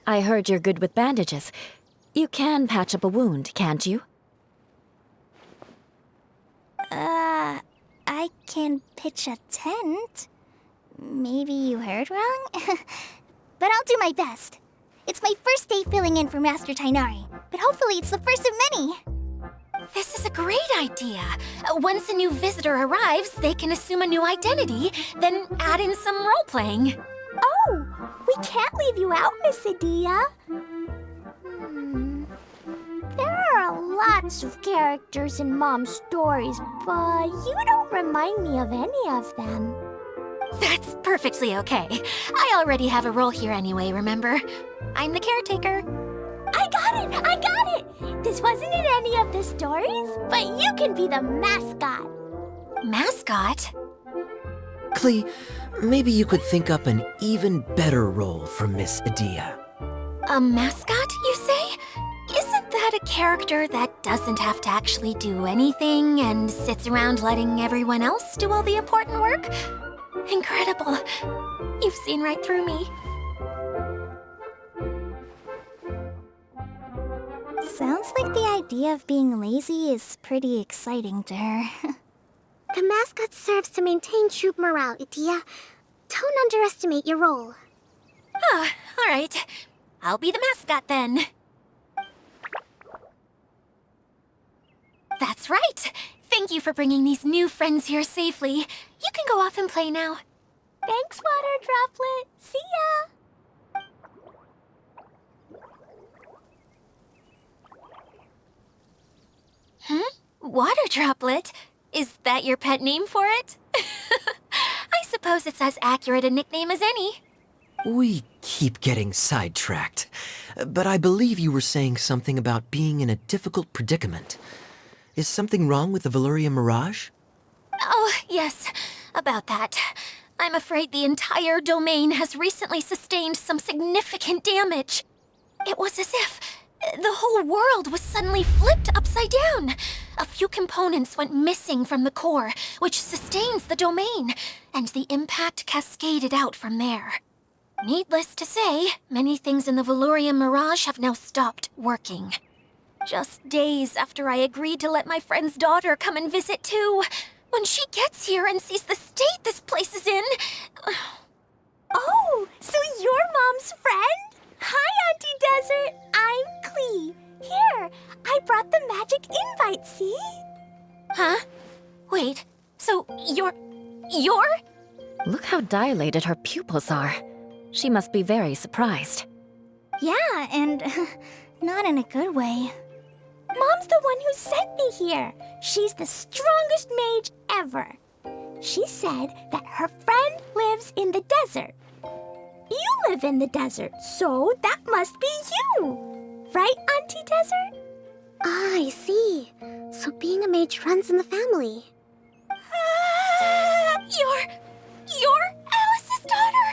[SPEAKER 5] I heard you're good with bandages. You can patch up a wound, can't you?
[SPEAKER 8] I can pitch a tent. Maybe you heard wrong? But I'll do my best. It's my first day filling in for Master Tainari, but hopefully it's the first of many.
[SPEAKER 9] This is a great idea. Once a new visitor arrives, they can assume a new identity, then add in some role-playing.
[SPEAKER 3] Oh, we can't leave you out, Miss Adia. There are lots of characters in Mom's stories, but you don't remind me of any of them.
[SPEAKER 9] That's perfectly okay. I already have a role here anyway, remember? I'm the caretaker.
[SPEAKER 3] I got it! I got it! This wasn't in any of the stories, but you can be the mascot.
[SPEAKER 9] Mascot?
[SPEAKER 4] Klee, maybe you could think up an even better role for Miss Adia.
[SPEAKER 9] A mascot, you say? Isn't that a character that doesn't have to actually do anything and sits around letting everyone else do all the important work? Incredible. You've seen right through me.
[SPEAKER 8] Sounds like the idea of being lazy is pretty exciting to her.
[SPEAKER 2] The mascot serves to maintain troop morale, Adia. Don't underestimate your role.
[SPEAKER 9] Ah, all right. I'll be the mascot then. That's right. Thank you for bringing these new friends here safely. You can go off and play now.
[SPEAKER 3] Thanks, Water Droplet. See ya!
[SPEAKER 9] Water Droplet? Is that your pet name for it? I suppose it's as accurate a nickname as any.
[SPEAKER 4] We keep getting sidetracked, but I believe you were saying something about being in a difficult predicament. Is something wrong with the Veluria Mirage?
[SPEAKER 9] Oh, yes, about that. I'm afraid the entire domain has recently sustained some significant damage. It was as if the whole world was suddenly flipped upside down. A few components went missing from the core, which sustains the domain, and the impact cascaded out from there. Needless to say, many things in the Veluria Mirage have now stopped working. Just days after I agreed to let my friend's daughter come and visit too. When she gets here and sees the state this place is in...
[SPEAKER 3] Oh, so you're Mom's friend? Hi, Auntie Desert. I'm Klee. Here, I brought the magic invite, see?
[SPEAKER 9] Huh? Wait, so you're...
[SPEAKER 5] Look how dilated her pupils are. She must be very surprised.
[SPEAKER 8] Yeah, and not in a good way.
[SPEAKER 3] Mom's the one who sent me here. She's the strongest mage ever. She said that her friend lives in the desert. You live in the desert, so that must be you. Right, Auntie Desert?
[SPEAKER 2] Ah, I see. So being a mage runs in the family.
[SPEAKER 9] You're Alice's daughter?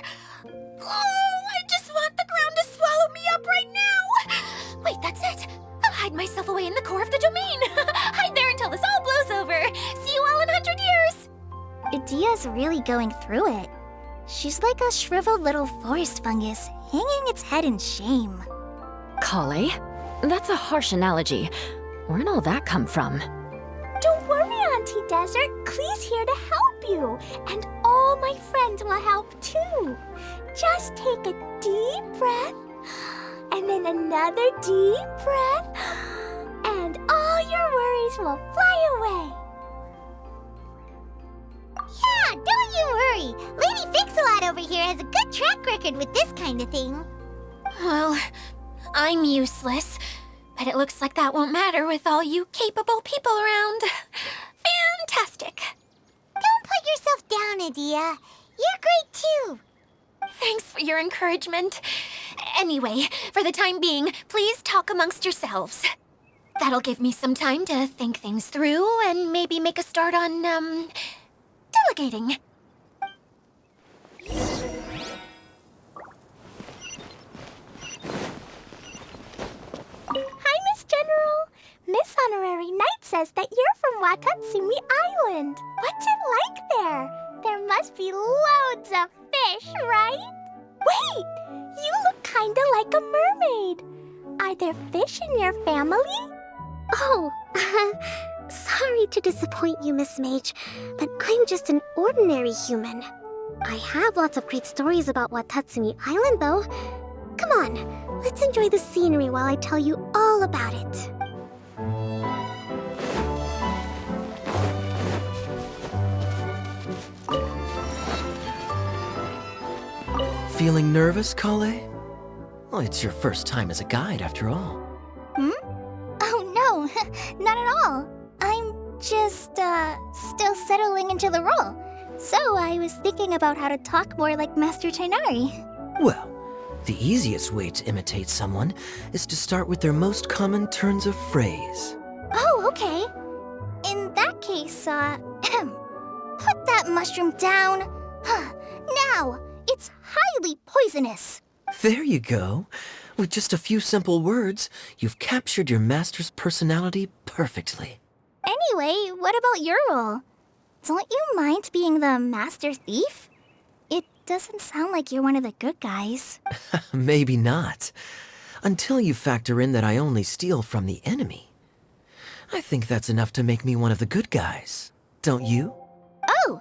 [SPEAKER 9] Oh, I just want the ground to swallow me up right now. Wait, that's it. I'll hide myself away in the core of the domain. Hide there until this all blows over. See you all in 100 years.
[SPEAKER 8] Adia's really going through it. She's like a shriveled little forest fungus, hanging its head in shame.
[SPEAKER 5] Kale? That's a harsh analogy. Where'd all that come from?
[SPEAKER 3] Don't worry, Auntie Desert. Klee's here to help you. And all my friends will help too. Just take a deep breath, and then another deep breath, and all your worries will fly away.
[SPEAKER 2] Yeah, don't you worry. Lady Fix-A-Lot over here has a good track record with this kind of thing.
[SPEAKER 9] Well, I'm useless. But it looks like that won't matter with all you capable people around. Fantastic.
[SPEAKER 2] Don't put yourself down, Adia. You're great too.
[SPEAKER 9] Thanks for your encouragement. Anyway, for the time being, please talk amongst yourselves. That'll give me some time to think things through and maybe make a start on, delegating.
[SPEAKER 3] Hi, Miss General. Miss Honorary Knight says that you're from Watatsumi Island. What's it like there? There must be loads of fish, right? Wait! You look kinda like a mermaid. Are there fish in your family?
[SPEAKER 10] Oh, sorry to disappoint you, Miss Mage, but I'm just an ordinary human. I have lots of great stories about Watatsumi Island, though. Come on, let's enjoy the scenery while I tell you all about it.
[SPEAKER 4] Feeling nervous, Kale? Well, it's your first time as a guide, after all.
[SPEAKER 8] Oh no, not at all. I'm just, still settling into the role. So I was thinking about how to talk more like Master Tainari.
[SPEAKER 4] Well, the easiest way to imitate someone is to start with their most common turns of phrase.
[SPEAKER 8] Oh, okay. In that case, put that mushroom down. Now, it's highly poisonous.
[SPEAKER 4] There you go. With just a few simple words, you've captured your master's personality perfectly.
[SPEAKER 8] Anyway, what about your role? Don't you mind being the master thief? It doesn't sound like you're one of the good guys.
[SPEAKER 4] Maybe not. Until you factor in that I only steal from the enemy. I think that's enough to make me one of the good guys. Don't you?
[SPEAKER 8] Oh!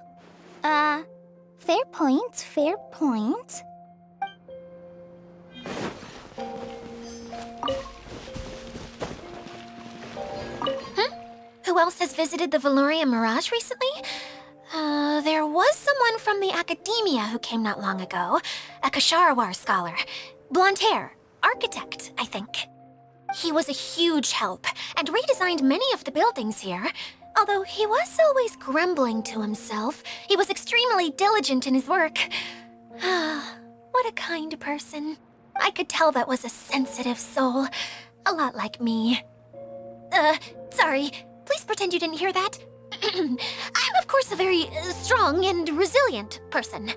[SPEAKER 8] Fair point, fair point.
[SPEAKER 9] Who else has visited the Valoria Mirage recently? There was someone from the academia who came not long ago. A Kasharawar scholar. Blonde hair. Architect, I think. He was a huge help and redesigned many of the buildings here. Although he was always grumbling to himself, he was extremely diligent in his work. What a kind person. I could tell that was a sensitive soul. A lot like me. Sorry. Please pretend you didn't hear that. I'm, of course, a very strong and resilient person.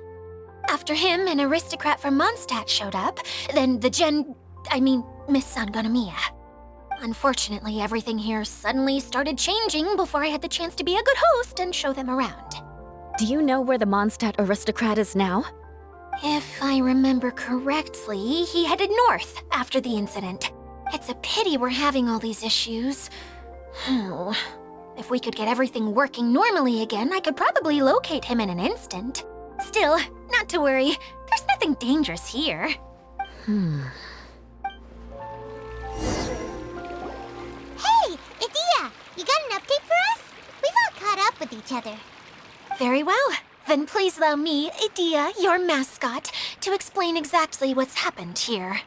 [SPEAKER 9] After him, an aristocrat from Mondstadt showed up, then Miss Sangonomiya. Unfortunately, everything here suddenly started changing before I had the chance to be a good host and show them around.
[SPEAKER 5] Do you know where the Mondstadt aristocrat is now?
[SPEAKER 9] If I remember correctly, he headed north after the incident. It's a pity we're having all these issues. If we could get everything working normally again, I could probably locate him in an instant. Still, not to worry. There's nothing dangerous here.
[SPEAKER 2] Hey, Idia, you got an update for us? We've all caught up with each other.
[SPEAKER 9] Very well. Then please allow me, Idia, your mascot, to explain exactly what's happened here.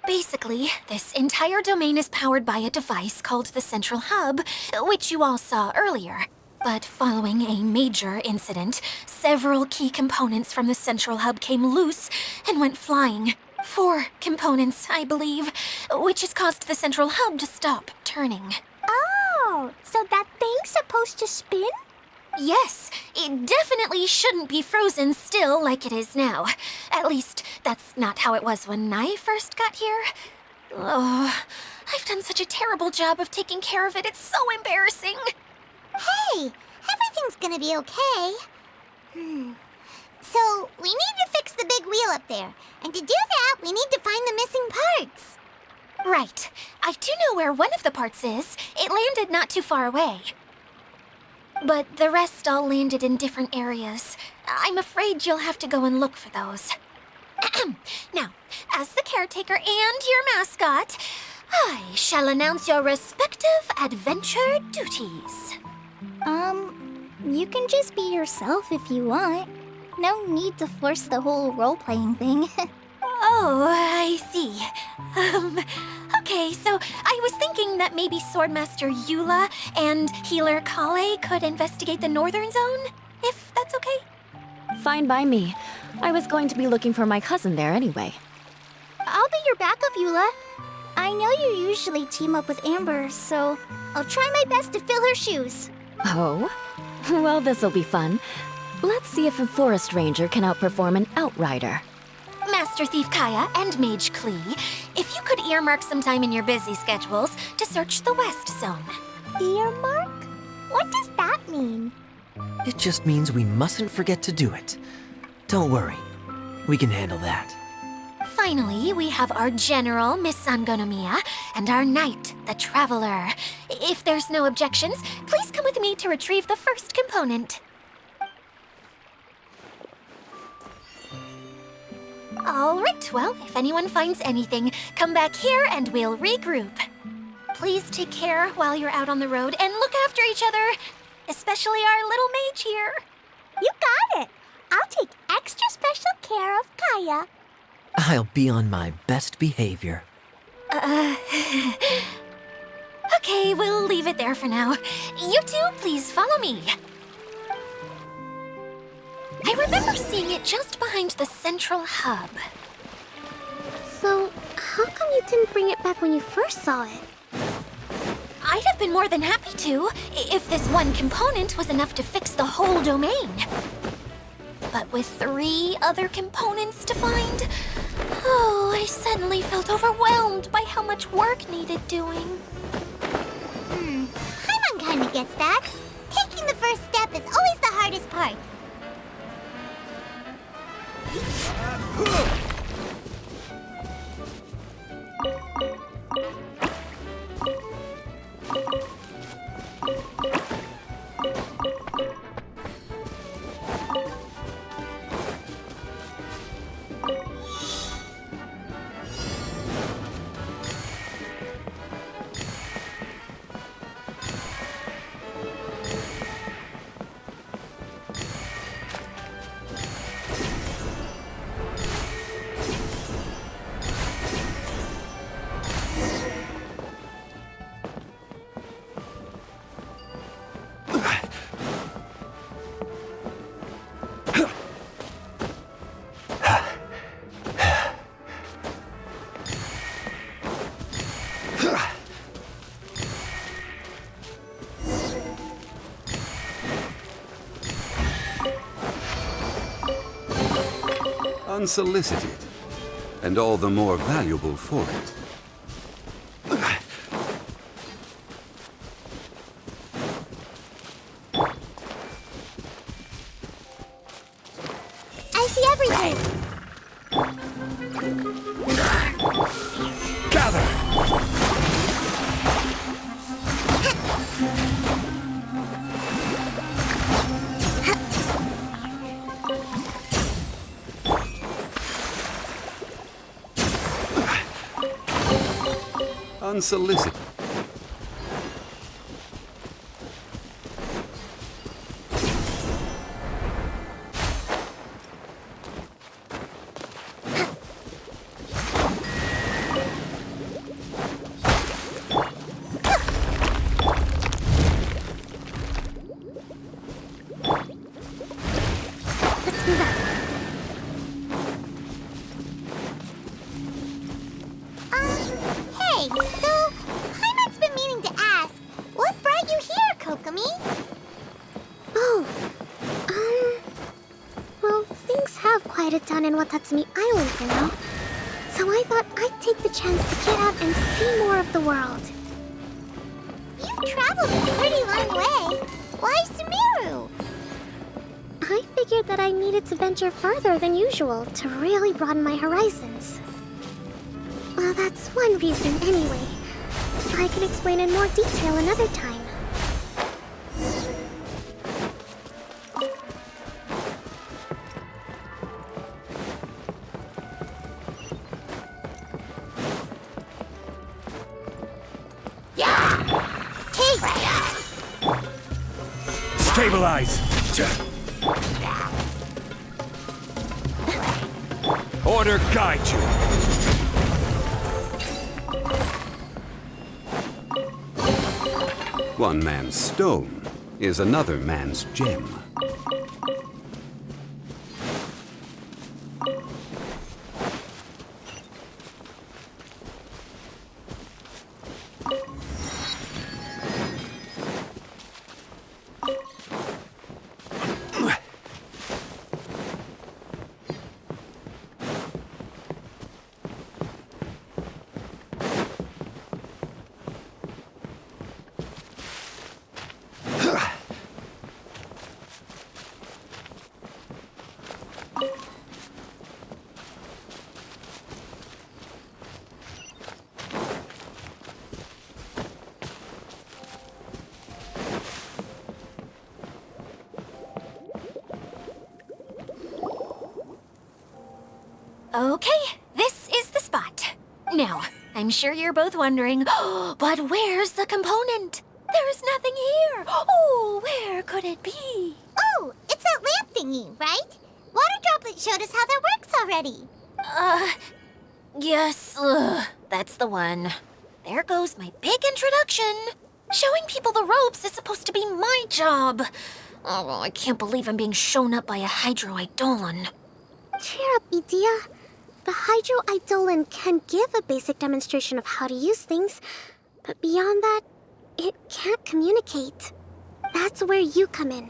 [SPEAKER 9] Basically, this entire domain is powered by a device called the Central Hub, which you all saw earlier. But following a major incident, several key components from the Central Hub came loose and went flying. 4 components, I believe, which has caused the Central Hub to stop turning.
[SPEAKER 3] Oh, so that thing's supposed to spin?
[SPEAKER 9] Yes, it definitely shouldn't be frozen still like it is now. At least, that's not how it was when I first got here. Oh, I've done such a terrible job of taking care of it, it's so embarrassing.
[SPEAKER 2] Hey, everything's gonna be okay. So, we need to fix the big wheel up there. And to do that, we need to find the missing parts.
[SPEAKER 9] Right. I do know where one of the parts is. It landed not too far away. But the rest all landed in different areas. I'm afraid you'll have to go and look for those. Now, as the caretaker and your mascot, I shall announce your respective adventure duties.
[SPEAKER 8] You can just be yourself if you want. No need to force the whole role-playing thing.
[SPEAKER 9] Oh, I see. Okay, so I was thinking that maybe Swordmaster Eula and Healer Kale could investigate the northern zone, if that's okay?
[SPEAKER 5] Fine by me. I was going to be looking for my cousin there anyway.
[SPEAKER 8] I'll be your backup, Eula. I know you usually team up with Amber, so I'll try my best to fill her shoes.
[SPEAKER 5] Oh? Well, this'll be fun. Let's see if a forest ranger can outperform an outrider.
[SPEAKER 9] Master Thief Kaya and Mage Klee, if you could earmark some time in your busy schedules to search the West Zone.
[SPEAKER 3] Earmark? What does that mean?
[SPEAKER 4] It just means we mustn't forget to do it. Don't worry. We can handle that.
[SPEAKER 9] Finally, we have our General, Miss Sangonomiya, and our Knight, the Traveler. If there's no objections, please come with me to retrieve the first component. All right, well, if anyone finds anything, come back here and we'll regroup. Please take care while you're out on the road and look after each other, especially our little mage here.
[SPEAKER 3] You got it! I'll take extra special care of Kaya.
[SPEAKER 4] I'll be on my best behavior.
[SPEAKER 9] Okay, we'll leave it there for now. You two, please follow me. I remember seeing it just behind the central hub.
[SPEAKER 10] So, how come you didn't bring it back when you first saw it?
[SPEAKER 9] I'd have been more than happy to, if this one component was enough to fix the whole domain. But with 3 other components to find, oh, I suddenly felt overwhelmed by how much work needed doing.
[SPEAKER 2] Paimon kinda gets that. Taking the first step is always the hardest part.
[SPEAKER 6] Unsolicited, and all the more valuable for it.
[SPEAKER 2] I see everything.
[SPEAKER 7] Gather!
[SPEAKER 6] Unsolicited.
[SPEAKER 10] Let's move out.
[SPEAKER 2] Hey, so Paimon's been meaning to ask, what brought you here, Kokomi?
[SPEAKER 10] Oh, well, things have quieted down in Watatsumi Island for now. So I thought I'd take the chance to get out and see more of the world.
[SPEAKER 2] You've traveled a pretty long way. Why Sumeru?
[SPEAKER 10] I figured that I needed to venture further than usual to really broaden my horizons. Well, that's one reason anyway. I can explain in more detail another time.
[SPEAKER 7] Stabilize! Order guide you!
[SPEAKER 6] One man's stone is another man's gem.
[SPEAKER 9] Okay, this is the spot. Now, I'm sure you're both wondering, but where's the component? There's nothing here. Oh, where could it be?
[SPEAKER 2] Oh, it's that lamp thingy, right? Water Droplet showed us how that works already.
[SPEAKER 9] Yes, that's the one. There goes my big introduction. Showing people the ropes is supposed to be my job. Oh, I can't believe I'm being shown up by a Hydro-Eidolon.
[SPEAKER 10] Cheer up, Edea. The Hydro-Eidolon can give a basic demonstration of how to use things, but beyond that, it can't communicate. That's where you come in.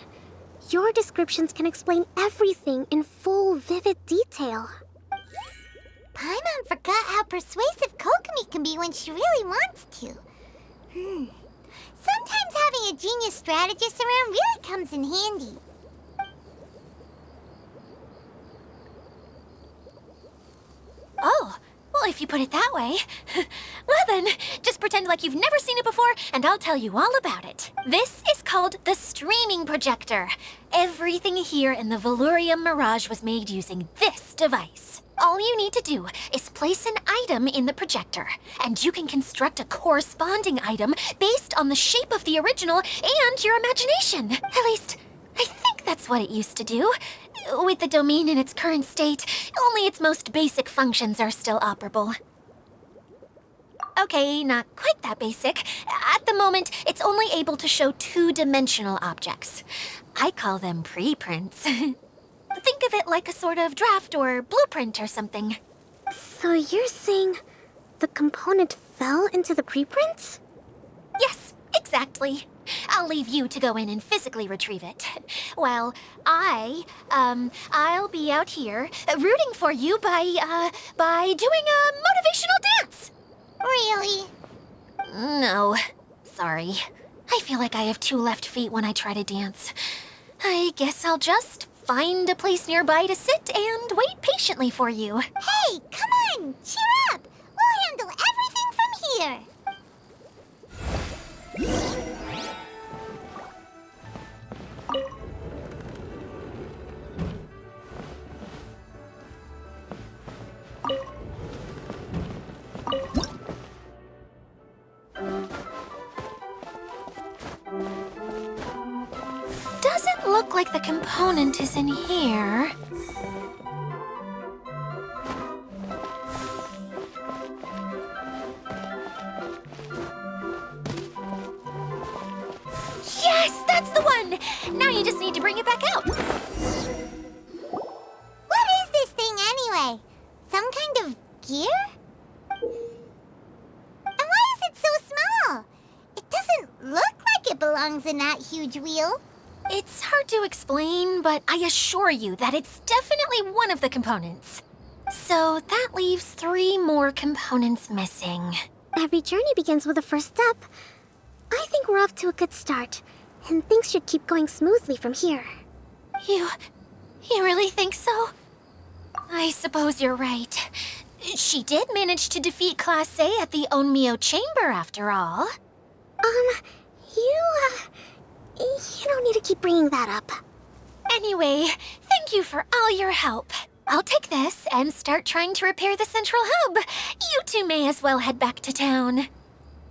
[SPEAKER 10] Your descriptions can explain everything in full, vivid detail.
[SPEAKER 2] Paimon forgot how persuasive Kokomi can be when she really wants to. Sometimes having a genius strategist around really comes in handy.
[SPEAKER 9] Oh, well, if you put it that way. Well then, just pretend like you've never seen it before, and I'll tell you all about it. This is called the streaming projector. Everything here in the Valurium Mirage was made using this device. All you need to do is place an item in the projector, and you can construct a corresponding item based on the shape of the original and your imagination. At least, I think that's what it used to do. With the domain in its current state, only its most basic functions are still operable. Okay, not quite that basic. At the moment, it's only able to show two-dimensional objects. I call them preprints. Think of it like a sort of draft or blueprint or something.
[SPEAKER 10] So you're saying the component fell into the preprints?
[SPEAKER 9] Yes, exactly. I'll leave you to go in and physically retrieve it. Well, I'll be out here rooting for you by doing a motivational dance.
[SPEAKER 2] Really?
[SPEAKER 9] No, sorry. I feel like I have two left feet when I try to dance. I guess I'll just find a place nearby to sit and wait patiently for you.
[SPEAKER 2] Hey, come on! Cheer up! We'll handle everything from here!
[SPEAKER 9] Doesn't look like the component is in here. Yes, that's the one! Now you just need to bring it back out.
[SPEAKER 2] What is this thing anyway? Some kind of gear? And why is it so small? It doesn't look like it belongs in that huge wheel.
[SPEAKER 9] It's hard to explain, but I assure you that it's definitely one of the components. So that leaves 3 more components missing.
[SPEAKER 10] Every journey begins with a first step. I think we're off to a good start, and things should keep going smoothly from here.
[SPEAKER 9] You really think so? I suppose you're right. She did manage to defeat Class A at the Onmyo Chamber, after all.
[SPEAKER 10] You don't need to keep bringing that up.
[SPEAKER 9] Anyway, thank you for all your help. I'll take this and start trying to repair the central hub. You two may as well head back to town.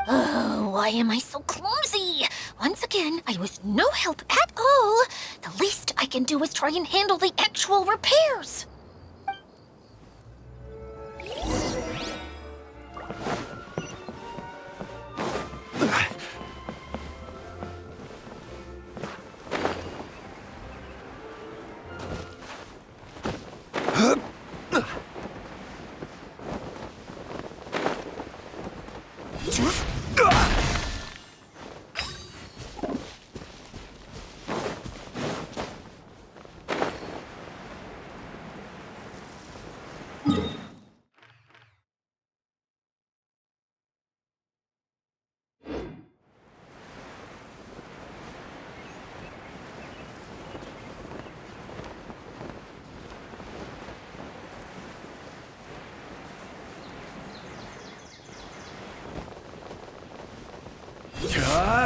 [SPEAKER 9] Oh, why am I so clumsy? Once again, I was no help at all. The least I can do is try and handle the actual repairs.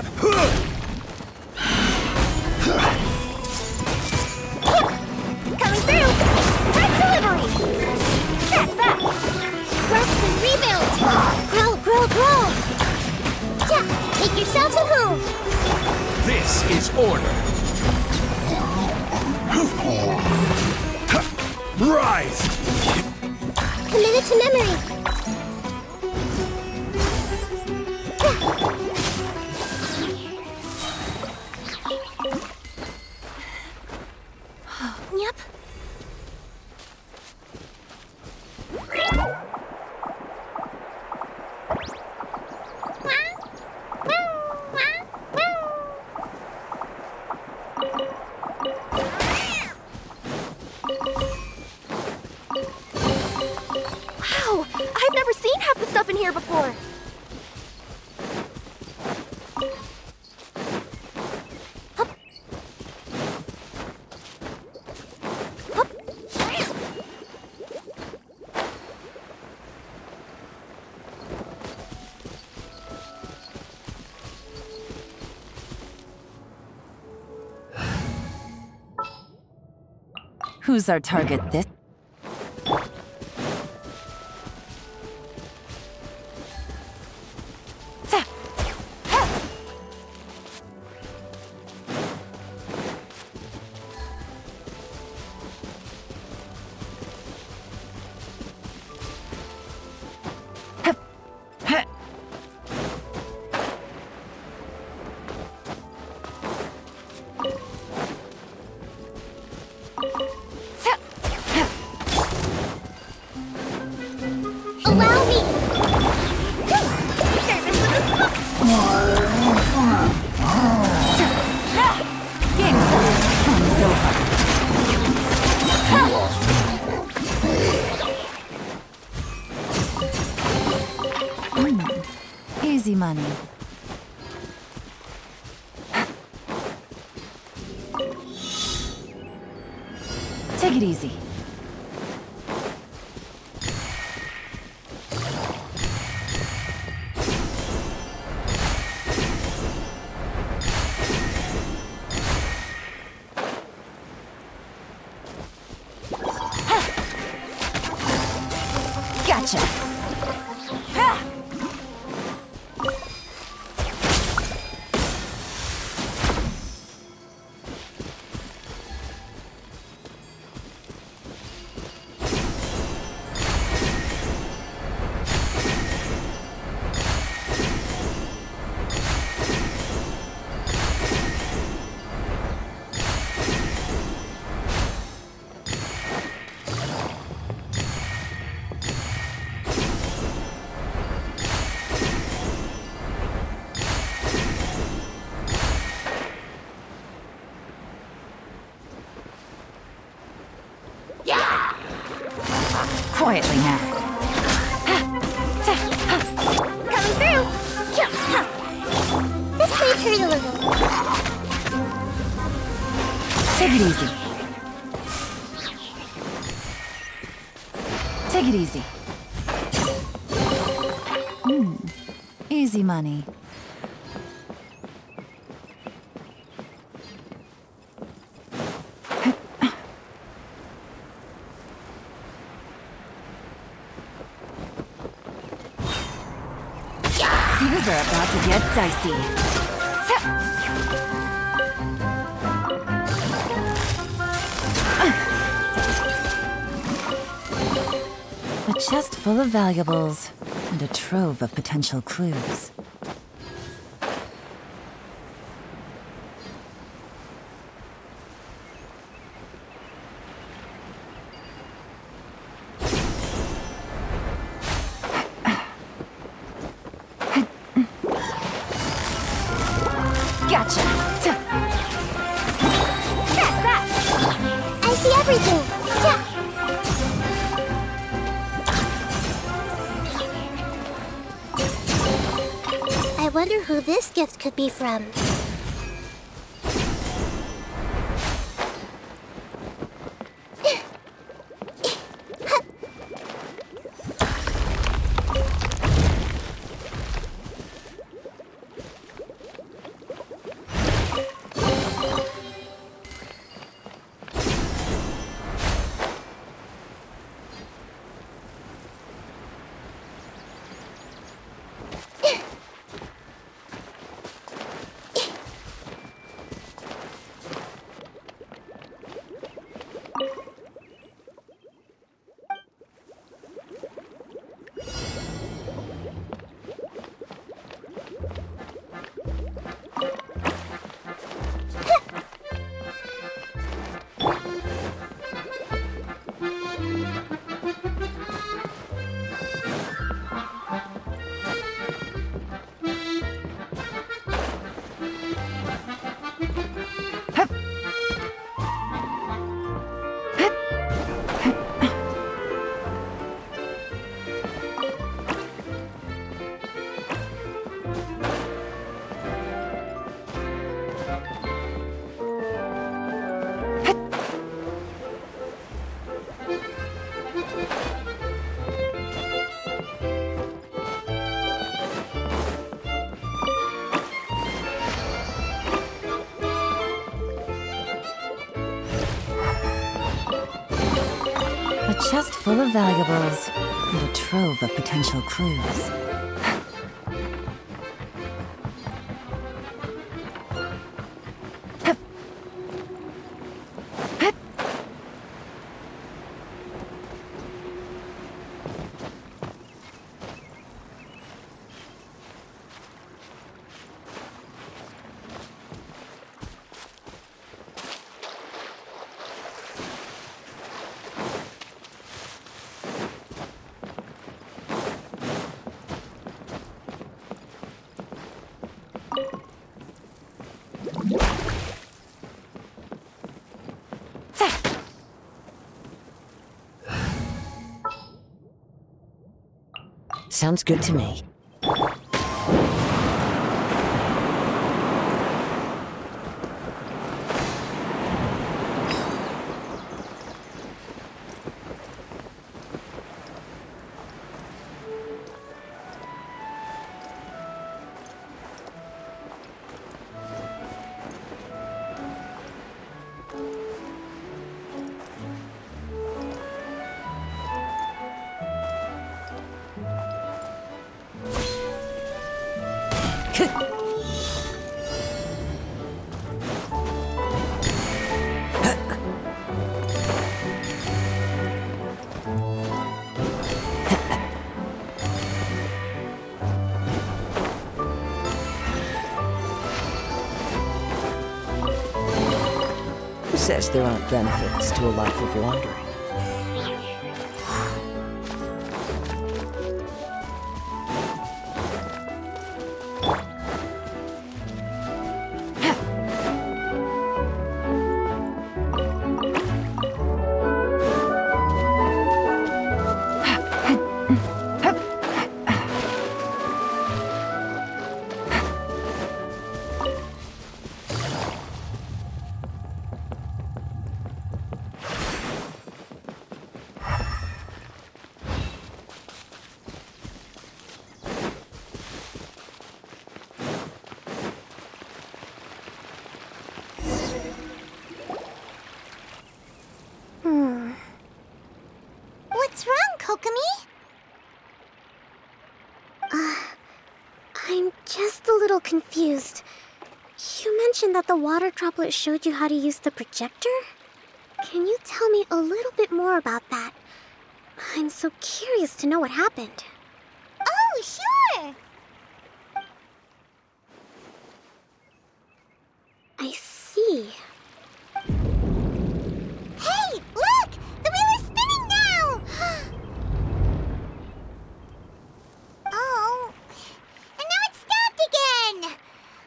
[SPEAKER 7] Snap!
[SPEAKER 3] Coming through! Press delivery! That's that!
[SPEAKER 2] Rest and rebuild! Grow, grow, grow! Yeah, make yourselves at home!
[SPEAKER 7] This is order! Rise!
[SPEAKER 2] Committed to memory!
[SPEAKER 3] Yep. Wow! I've never seen half the stuff in here before! Hup. Hup.
[SPEAKER 1] Who's our target this?
[SPEAKER 2] Allow me!
[SPEAKER 1] Easy money. Take it easy. Gotcha. Quietly now.
[SPEAKER 2] Coming through! This may hurt a little.
[SPEAKER 1] Take it easy. Take it easy. Easy money. Things are about to get dicey. A chest full of valuables and a trove of potential clues. Gotcha!
[SPEAKER 2] That's that! I see everything! I wonder who this gift could be from.
[SPEAKER 5] A chest full of valuables and a trove of potential clues. Sounds good to me.
[SPEAKER 11] Who says there aren't benefits to a life of wandering?
[SPEAKER 2] What's wrong, Kokomi?
[SPEAKER 10] I'm just a little confused. You mentioned that the water droplet showed you how to use the projector? Can you tell me a little bit more about that? I'm so curious to know what happened.
[SPEAKER 2] Oh, sure!
[SPEAKER 10] I see.
[SPEAKER 2] Hey, look! The wheel is spinning now! Oh, and now it stopped again!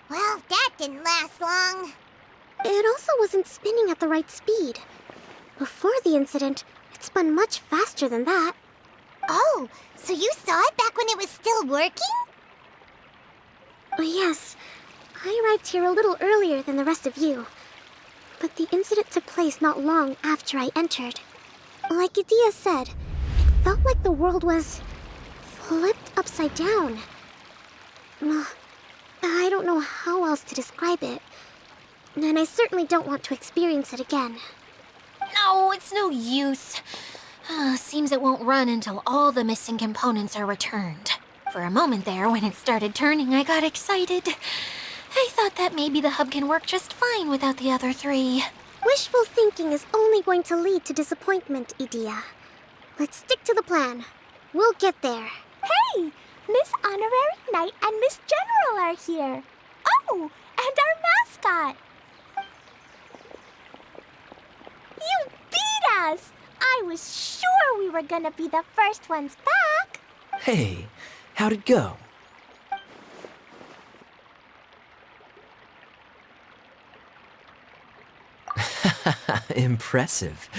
[SPEAKER 2] Well, that didn't last long.
[SPEAKER 10] It also wasn't spinning at the right speed. Before the incident, it spun much faster than that.
[SPEAKER 2] Oh, so you saw it back when it was still working?
[SPEAKER 10] Yes, I arrived here a little earlier than the rest of you. But the incident took place not long after I entered. Like Idia said, it felt like the world was flipped upside down. I don't know how else to describe it. And I certainly don't want to experience it again.
[SPEAKER 9] No, it's no use. Seems it won't run until all the missing components are returned. For a moment there, when it started turning, I got excited. I thought that maybe the hub can work just fine without the other three.
[SPEAKER 10] Wishful thinking is only going to lead to disappointment, Idia. Let's stick to the plan. We'll get there.
[SPEAKER 3] Hey! Miss Honorary Knight and Miss General are here. Oh, and our mascot. You beat us! I was sure we were gonna be the first ones back.
[SPEAKER 4] Hey, how'd it go? Impressive.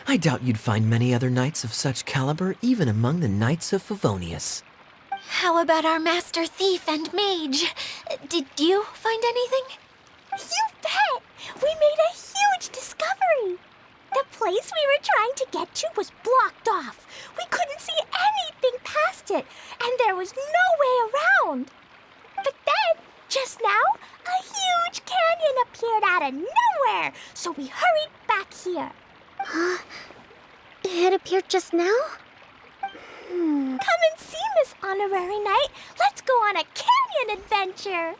[SPEAKER 4] I doubt you'd find many other knights of such caliber even among the Knights of Favonius.
[SPEAKER 9] How about our master thief and mage? Did you find anything?
[SPEAKER 3] You bet! We made a huge discovery. The place we were trying to get to was blocked off. We couldn't see anything past it, and there was no way around. But then, just now, a huge canyon appeared out of nowhere, so we hurried back here.
[SPEAKER 10] It it appeared just now?
[SPEAKER 3] Come and see, Miss Honorary Knight. Let's go on a canyon adventure.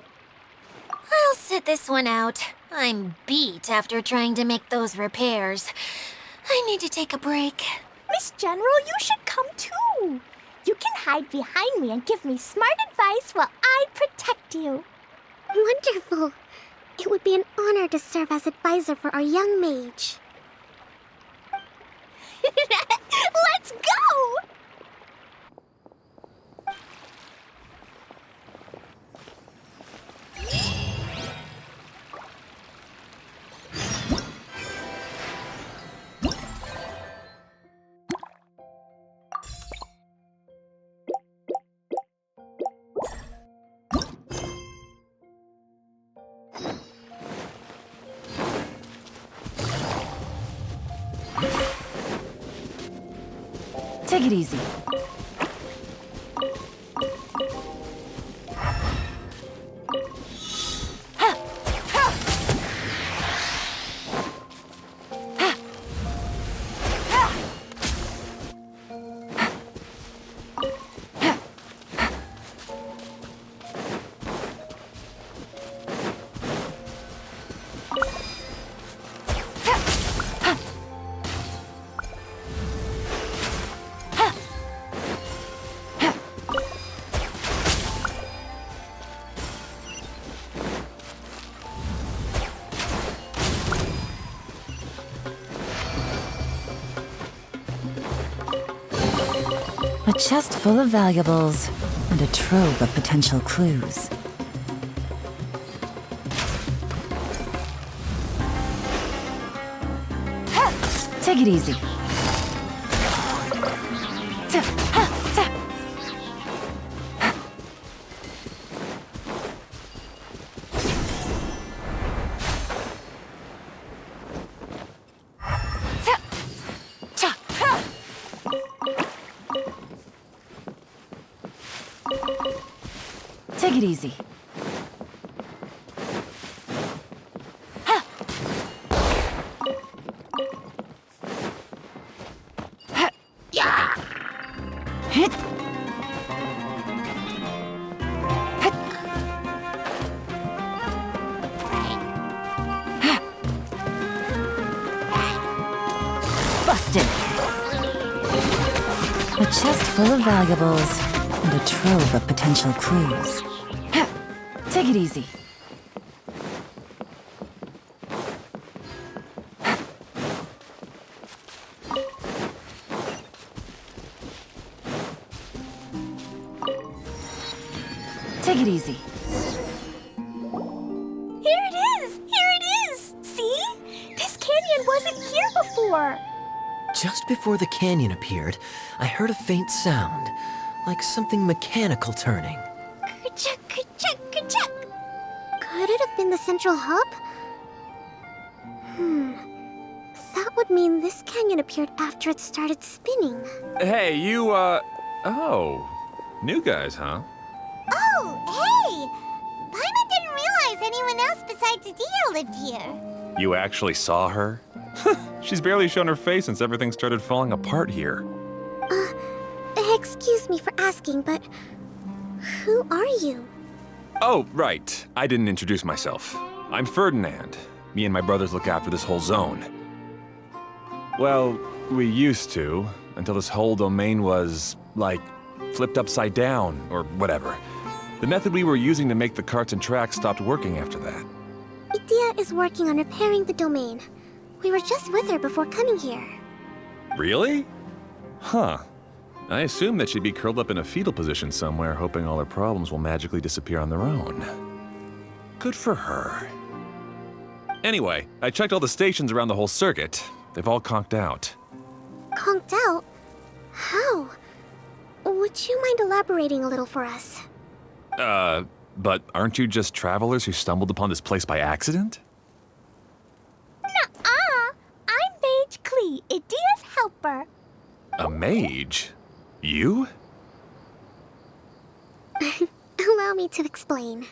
[SPEAKER 9] I'll sit this one out. I'm beat after trying to make those repairs. I need to take a break.
[SPEAKER 3] Miss General, you should come too. You can hide behind me and give me smart advice while I protect you.
[SPEAKER 10] Wonderful. It would be an honor to serve as advisor for our young mage.
[SPEAKER 3] Let's go!
[SPEAKER 1] Take it easy. A chest full of valuables and a trove of potential clues. Take it easy. Take it easy. Hit. Busted. A chest full of valuables and a trove of potential clues. Take it easy. Take it easy.
[SPEAKER 3] Here it is! Here it is! See? This canyon wasn't here before.
[SPEAKER 4] Just before the canyon appeared, I heard a faint sound, like something mechanical turning.
[SPEAKER 3] Ka-chuck, ka-chuck, ka-chuck.
[SPEAKER 10] Could it have been the central hub? That would mean this canyon appeared after it started spinning.
[SPEAKER 12] Hey, you, oh. New guys, huh?
[SPEAKER 2] Oh, hey! Paimon didn't realize anyone else besides Adia lived here.
[SPEAKER 12] You actually saw her? She's barely shown her face since everything started falling apart here.
[SPEAKER 10] Excuse me for asking, but who are you?
[SPEAKER 12] Oh, right. I didn't introduce myself. I'm Ferdinand. Me and my brothers look after this whole zone. Well, we used to, until this whole domain was, like, flipped upside down, or whatever. The method we were using to make the carts and tracks stopped working after that.
[SPEAKER 10] Idia is working on repairing the domain. We were just with her before coming here.
[SPEAKER 12] Really? Huh. I assumed that she'd be curled up in a fetal position somewhere, hoping all her problems will magically disappear on their own. Good for her. Anyway, I checked all the stations around the whole circuit. They've all conked out.
[SPEAKER 10] Conked out? How? Would you mind elaborating a little for us?
[SPEAKER 12] But aren't you just travelers who stumbled upon this place by accident?
[SPEAKER 3] Nuh-uh! I'm Mage Klee, Idia's helper.
[SPEAKER 12] A mage? You?
[SPEAKER 10] Allow me to explain.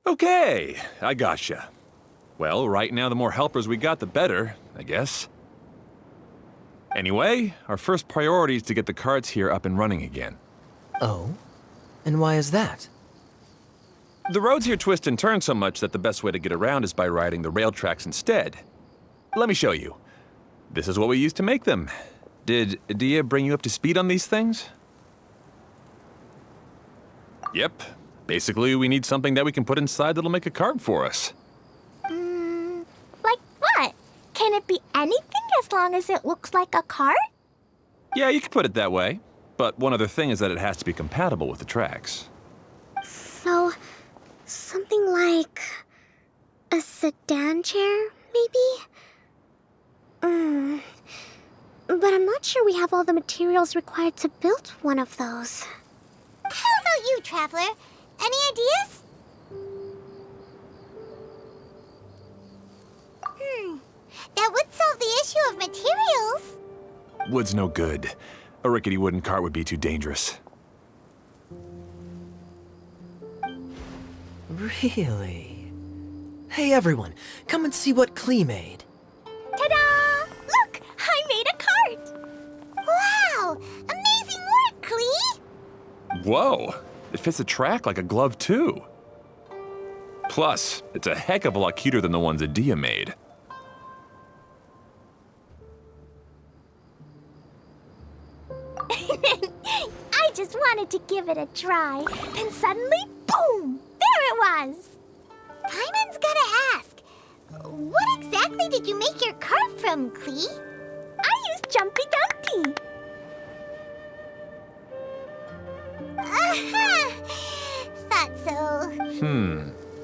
[SPEAKER 12] Okay, I gotcha. Well, right now the more helpers we got, the better, I guess. Anyway, our first priority is to get the carts here up and running again.
[SPEAKER 4] Oh? And why is that?
[SPEAKER 12] The roads here twist and turn so much that the best way to get around is by riding the rail tracks instead. Let me show you. This is what we used to make them. Did Dia bring you up to speed on these things? Yep. Basically, we need something that we can put inside that'll make a cart for us.
[SPEAKER 3] Like what? Can it be anything as long as it looks like a cart?
[SPEAKER 12] Yeah, you could put it that way. But one other thing is that it has to be compatible with the tracks.
[SPEAKER 10] So, something like a sedan chair, maybe? But I'm not sure we have all the materials required to build one of those.
[SPEAKER 2] How about you, Traveler? Any ideas? That would solve the issue of materials.
[SPEAKER 12] Wood's no good. A rickety wooden cart would be too dangerous.
[SPEAKER 4] Really? Hey everyone, come and see what Klee made.
[SPEAKER 3] Ta-da! Look! I made a cart!
[SPEAKER 2] Wow! Amazing work, Klee!
[SPEAKER 12] Whoa! It fits the track like a glove, too. Plus, it's a heck of a lot cuter than the ones that Dia made.
[SPEAKER 3] I just wanted to give it a try, and suddenly, boom! There it was!
[SPEAKER 2] Paimon's gotta ask, what exactly did you make your cart from, Klee?
[SPEAKER 3] I used Jumpy Dumpty.
[SPEAKER 2] Aha! Thought so.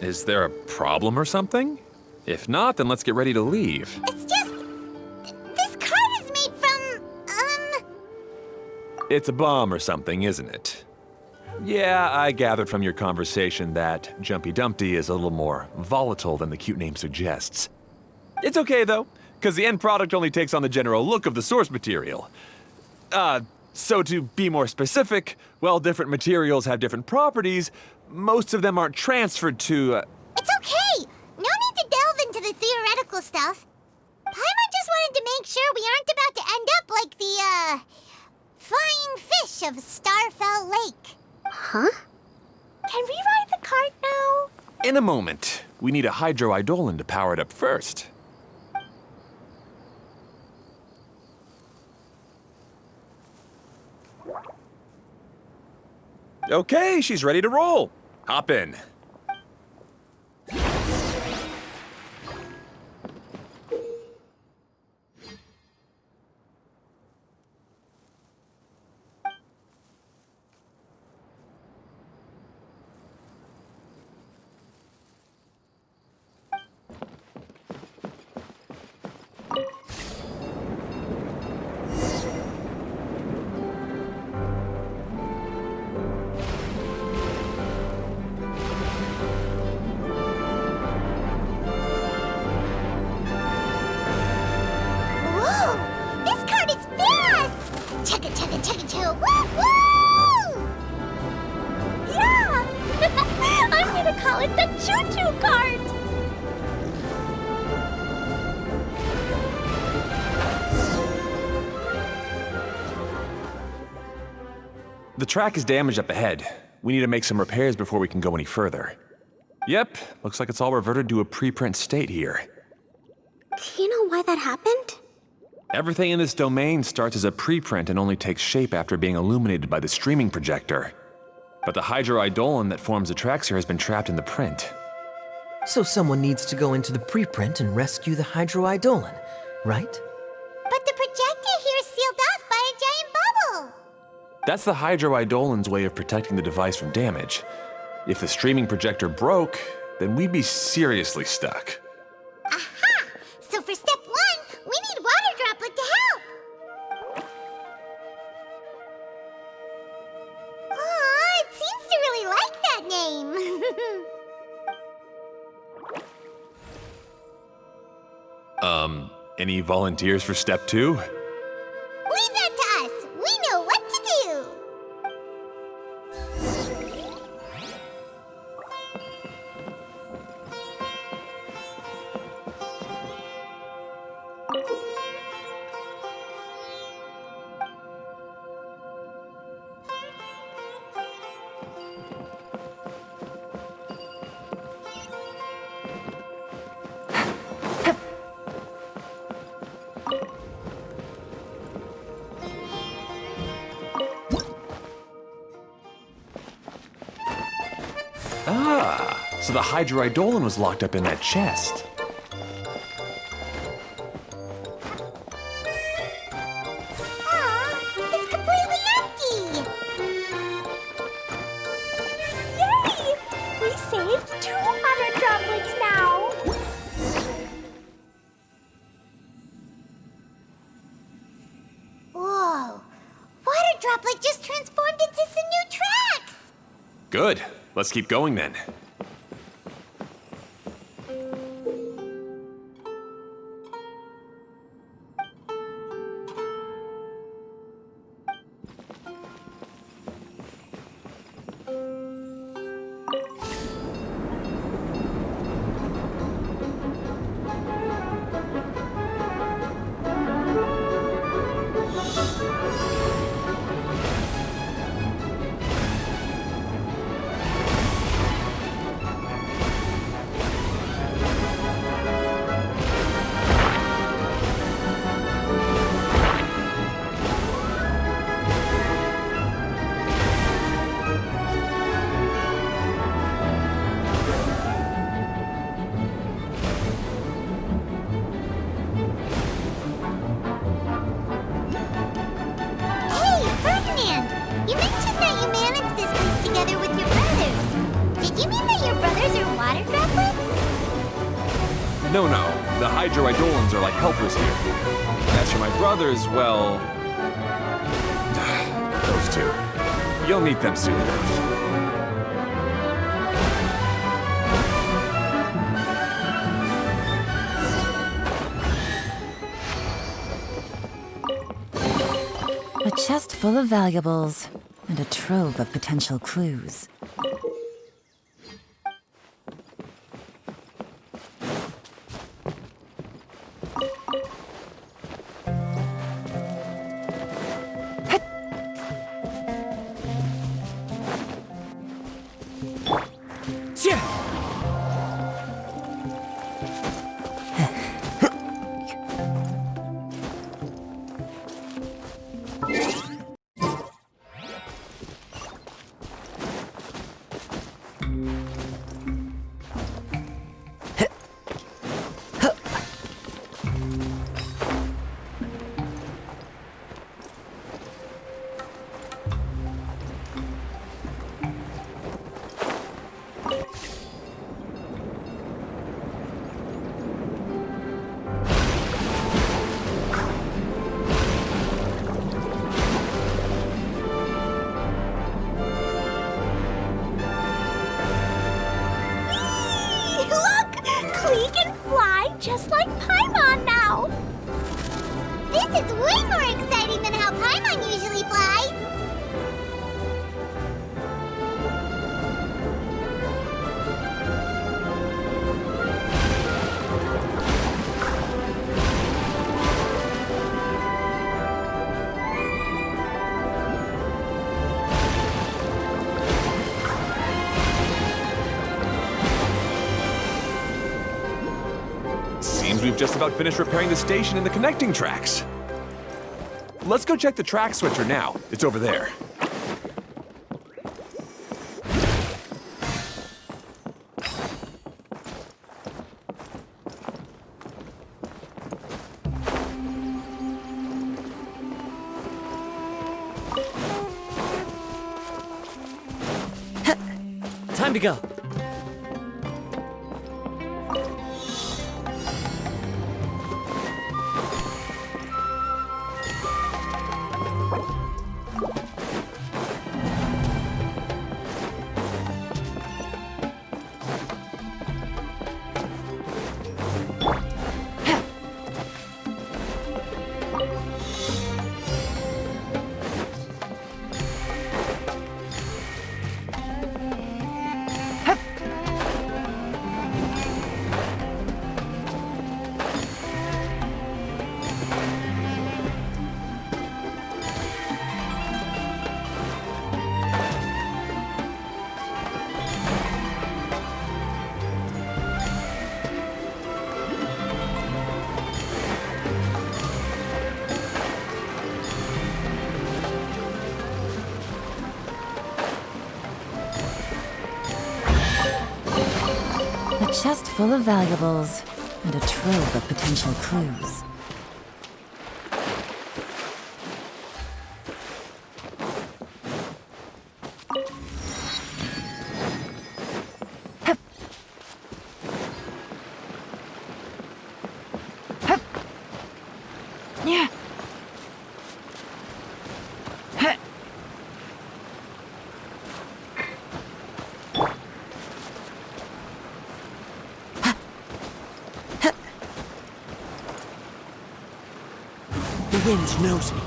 [SPEAKER 12] Is there a problem or something? If not, then let's get ready to leave.
[SPEAKER 2] It's just... this cart is made from,
[SPEAKER 12] It's a bomb or something, isn't it? Yeah, I gathered from your conversation that Jumpy Dumpty is a little more volatile than the cute name suggests. It's okay, though, because the end product only takes on the general look of the source material. So to be more specific, while different materials have different properties, most of them aren't transferred to,
[SPEAKER 2] It's okay! No need to delve into the theoretical stuff. Paimon just wanted to make sure we aren't about to end up like the, flying fish of Starfell Lake.
[SPEAKER 10] Huh?
[SPEAKER 3] Can we ride the cart now?
[SPEAKER 12] In a moment. We need a hydroidolin to power it up first. Okay, she's ready to roll. Hop in.
[SPEAKER 2] Whoa! This cart is fast! Chugga chugga chugga chugga woo woo!
[SPEAKER 3] Yeah! I'm gonna call it the choo-choo cart!
[SPEAKER 12] The track is damaged up ahead. We need to make some repairs before we can go any further. Yep, looks like it's all reverted to a preprint state here.
[SPEAKER 10] Do you know why that happened?
[SPEAKER 12] Everything in this domain starts as a preprint and only takes shape after being illuminated by the streaming projector. But the hydroidolin that forms the tracks here has been trapped in the print.
[SPEAKER 4] So someone needs to go into the preprint and rescue the hydroidolin, right?
[SPEAKER 2] But the projector here is sealed off by a giant bubble!
[SPEAKER 12] That's the hydroidolin's way of protecting the device from damage. If the streaming projector broke, then we'd be seriously stuck.
[SPEAKER 2] Aha! So for step one, we need Water Droplet to help! Aw, it seems to really like that name!
[SPEAKER 12] Any volunteers for step 2?
[SPEAKER 2] Leave that to us! We know what to do!
[SPEAKER 12] the Hydroidolon was locked up in that chest.
[SPEAKER 2] Aw, it's completely empty!
[SPEAKER 3] Yay! We saved 200 droplets now!
[SPEAKER 2] Whoa! Water Droplet just transformed into some new tracks!
[SPEAKER 12] Good. Let's keep going then.
[SPEAKER 2] You mentioned that you managed this place together with your brothers. Did you mean that your brothers are water droplets?
[SPEAKER 12] No, the Hydroidolons are like helpers here. As for my brothers, well... those two. You'll meet them soon enough.
[SPEAKER 1] A chest full of valuables and a trove of potential clues.
[SPEAKER 3] Just like Paimon now!
[SPEAKER 2] This is way more exciting than how Paimon usually flies!
[SPEAKER 12] Seems we've just about finished repairing the station and the connecting tracks. Let's go check the track switcher now. It's over there.
[SPEAKER 11] Time to go.
[SPEAKER 1] chest full of valuables and a trove of potential clues.
[SPEAKER 13] Yeah.
[SPEAKER 11] The wind knows me.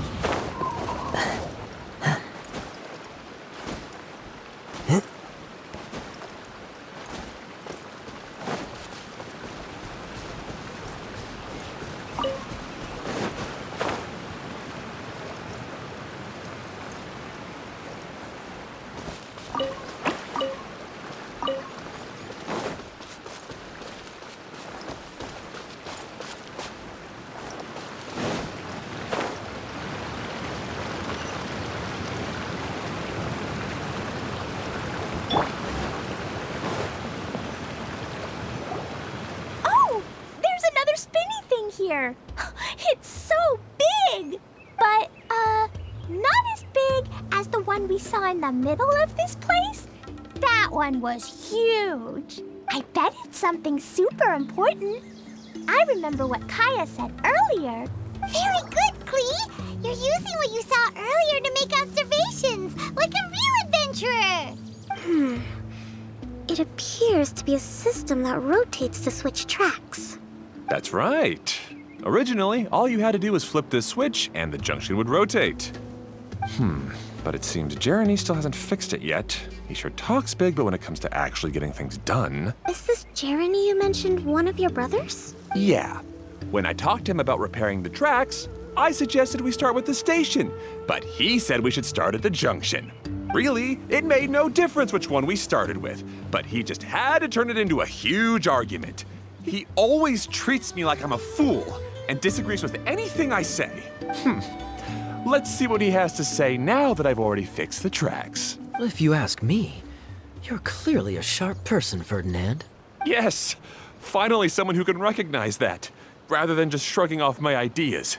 [SPEAKER 3] Oh, there's another spinny thing here. It's so big, but not as big as the one we saw in the middle of this place. That one was huge. I bet it's something super important. I remember what Kaya said earlier.
[SPEAKER 2] Very good, Klee! You're using what you saw earlier to make observations, like a real adventurer!
[SPEAKER 10] It appears to be a system that rotates to switch tracks.
[SPEAKER 12] That's right. Originally, all you had to do was flip this switch and the junction would rotate. But it seems Jeremy still hasn't fixed it yet. He sure talks big, but when it comes to actually getting things done...
[SPEAKER 10] Is this Jeremy you mentioned one of your brothers?
[SPEAKER 12] Yeah. When I talked to him about repairing the tracks, I suggested we start with the station, but he said we should start at the junction. Really, it made no difference which one we started with, but he just had to turn it into a huge argument. He always treats me like I'm a fool and disagrees with anything I say. Let's see what he has to say now that I've already fixed the tracks.
[SPEAKER 4] If you ask me, you're clearly a sharp person, Ferdinand.
[SPEAKER 12] Yes, finally someone who can recognize that, rather than just shrugging off my ideas.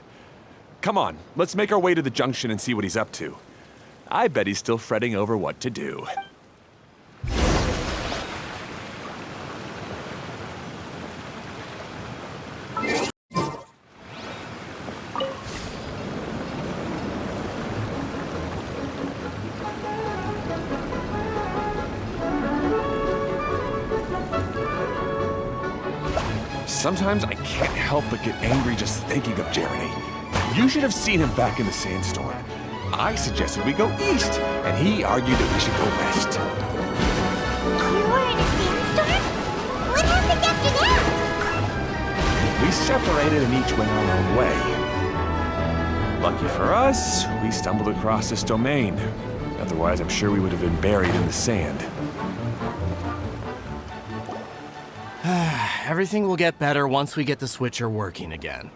[SPEAKER 12] Come on, let's make our way to the junction and see what he's up to. I bet he's still fretting over what to do. Sometimes I can't help but get angry just thinking of Jeremy. You should have seen him back in the sandstorm. I suggested we go east, and he argued that we should go west.
[SPEAKER 2] You were in a sandstorm? What happened after that?
[SPEAKER 12] We separated and each went our own way. Lucky for us, we stumbled across this domain. Otherwise, I'm sure we would have been buried in the sand.
[SPEAKER 14] Everything will get better once we get the switcher working again.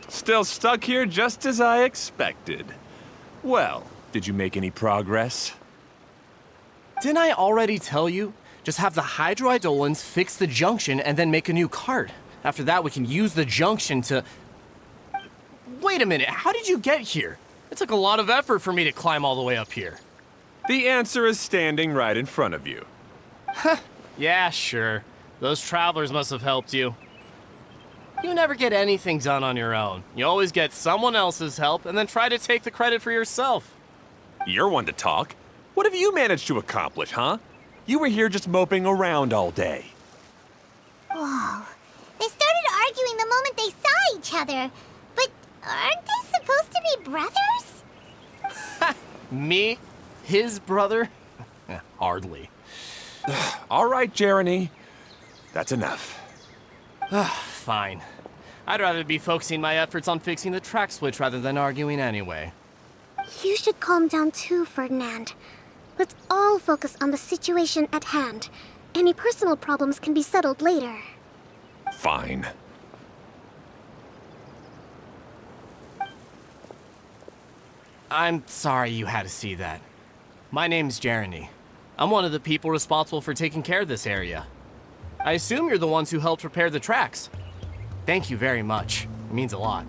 [SPEAKER 12] Still stuck here just as I expected. Well, did you make any progress?
[SPEAKER 14] Didn't I already tell you? Just have the hydroidolins fix the junction and then make a new cart. After that, we can use the junction to... Wait a minute, how did you get here? It took a lot of effort for me to climb all the way up here.
[SPEAKER 12] The answer is standing right in front of you.
[SPEAKER 14] Yeah, sure. Those travelers must have helped you. You never get anything done on your own. You always get someone else's help and then try to take the credit for yourself.
[SPEAKER 12] You're one to talk. What have you managed to accomplish, huh? You were here just moping around all day.
[SPEAKER 2] Whoa. They started arguing the moment they saw each other. But aren't they supposed to be brothers?
[SPEAKER 14] Me? His brother? Hardly.
[SPEAKER 12] All right, Jeremy. That's enough.
[SPEAKER 14] Fine. I'd rather be focusing my efforts on fixing the track switch rather than arguing anyway.
[SPEAKER 10] You should calm down too, Ferdinand. Let's all focus on the situation at hand. Any personal problems can be settled later.
[SPEAKER 12] Fine.
[SPEAKER 14] I'm sorry you had to see that. My name's Jeremy. I'm one of the people responsible for taking care of this area. I assume you're the ones who helped repair the tracks. Thank you very much. It means a lot.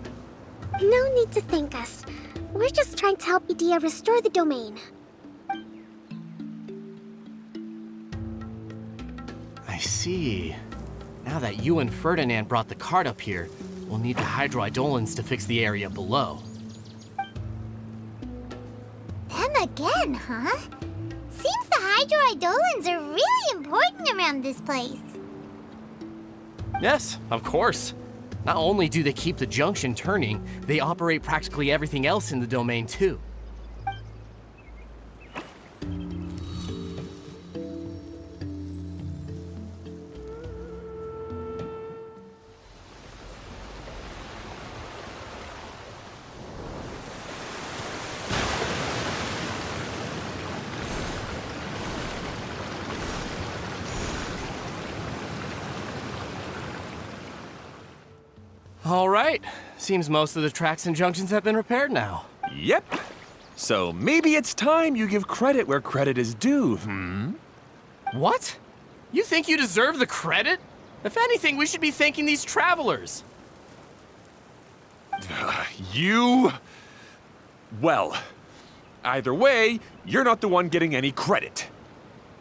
[SPEAKER 10] No need to thank us. We're just trying to help Edea restore the domain.
[SPEAKER 14] I see. Now that you and Ferdinand brought the cart up here, we'll need the hydroidolins to fix the area below.
[SPEAKER 2] Them again, huh? Seems the hydroidolins are really important around this place.
[SPEAKER 14] Yes, of course. Not only do they keep the junction turning, they operate practically everything else in the domain too. All right. Seems most of the tracks and junctions have been repaired now.
[SPEAKER 12] Yep. So maybe it's time you give credit where credit is due,
[SPEAKER 14] What? You think you deserve the credit? If anything, we should be thanking these travelers.
[SPEAKER 12] Well, either way, you're not the one getting any credit.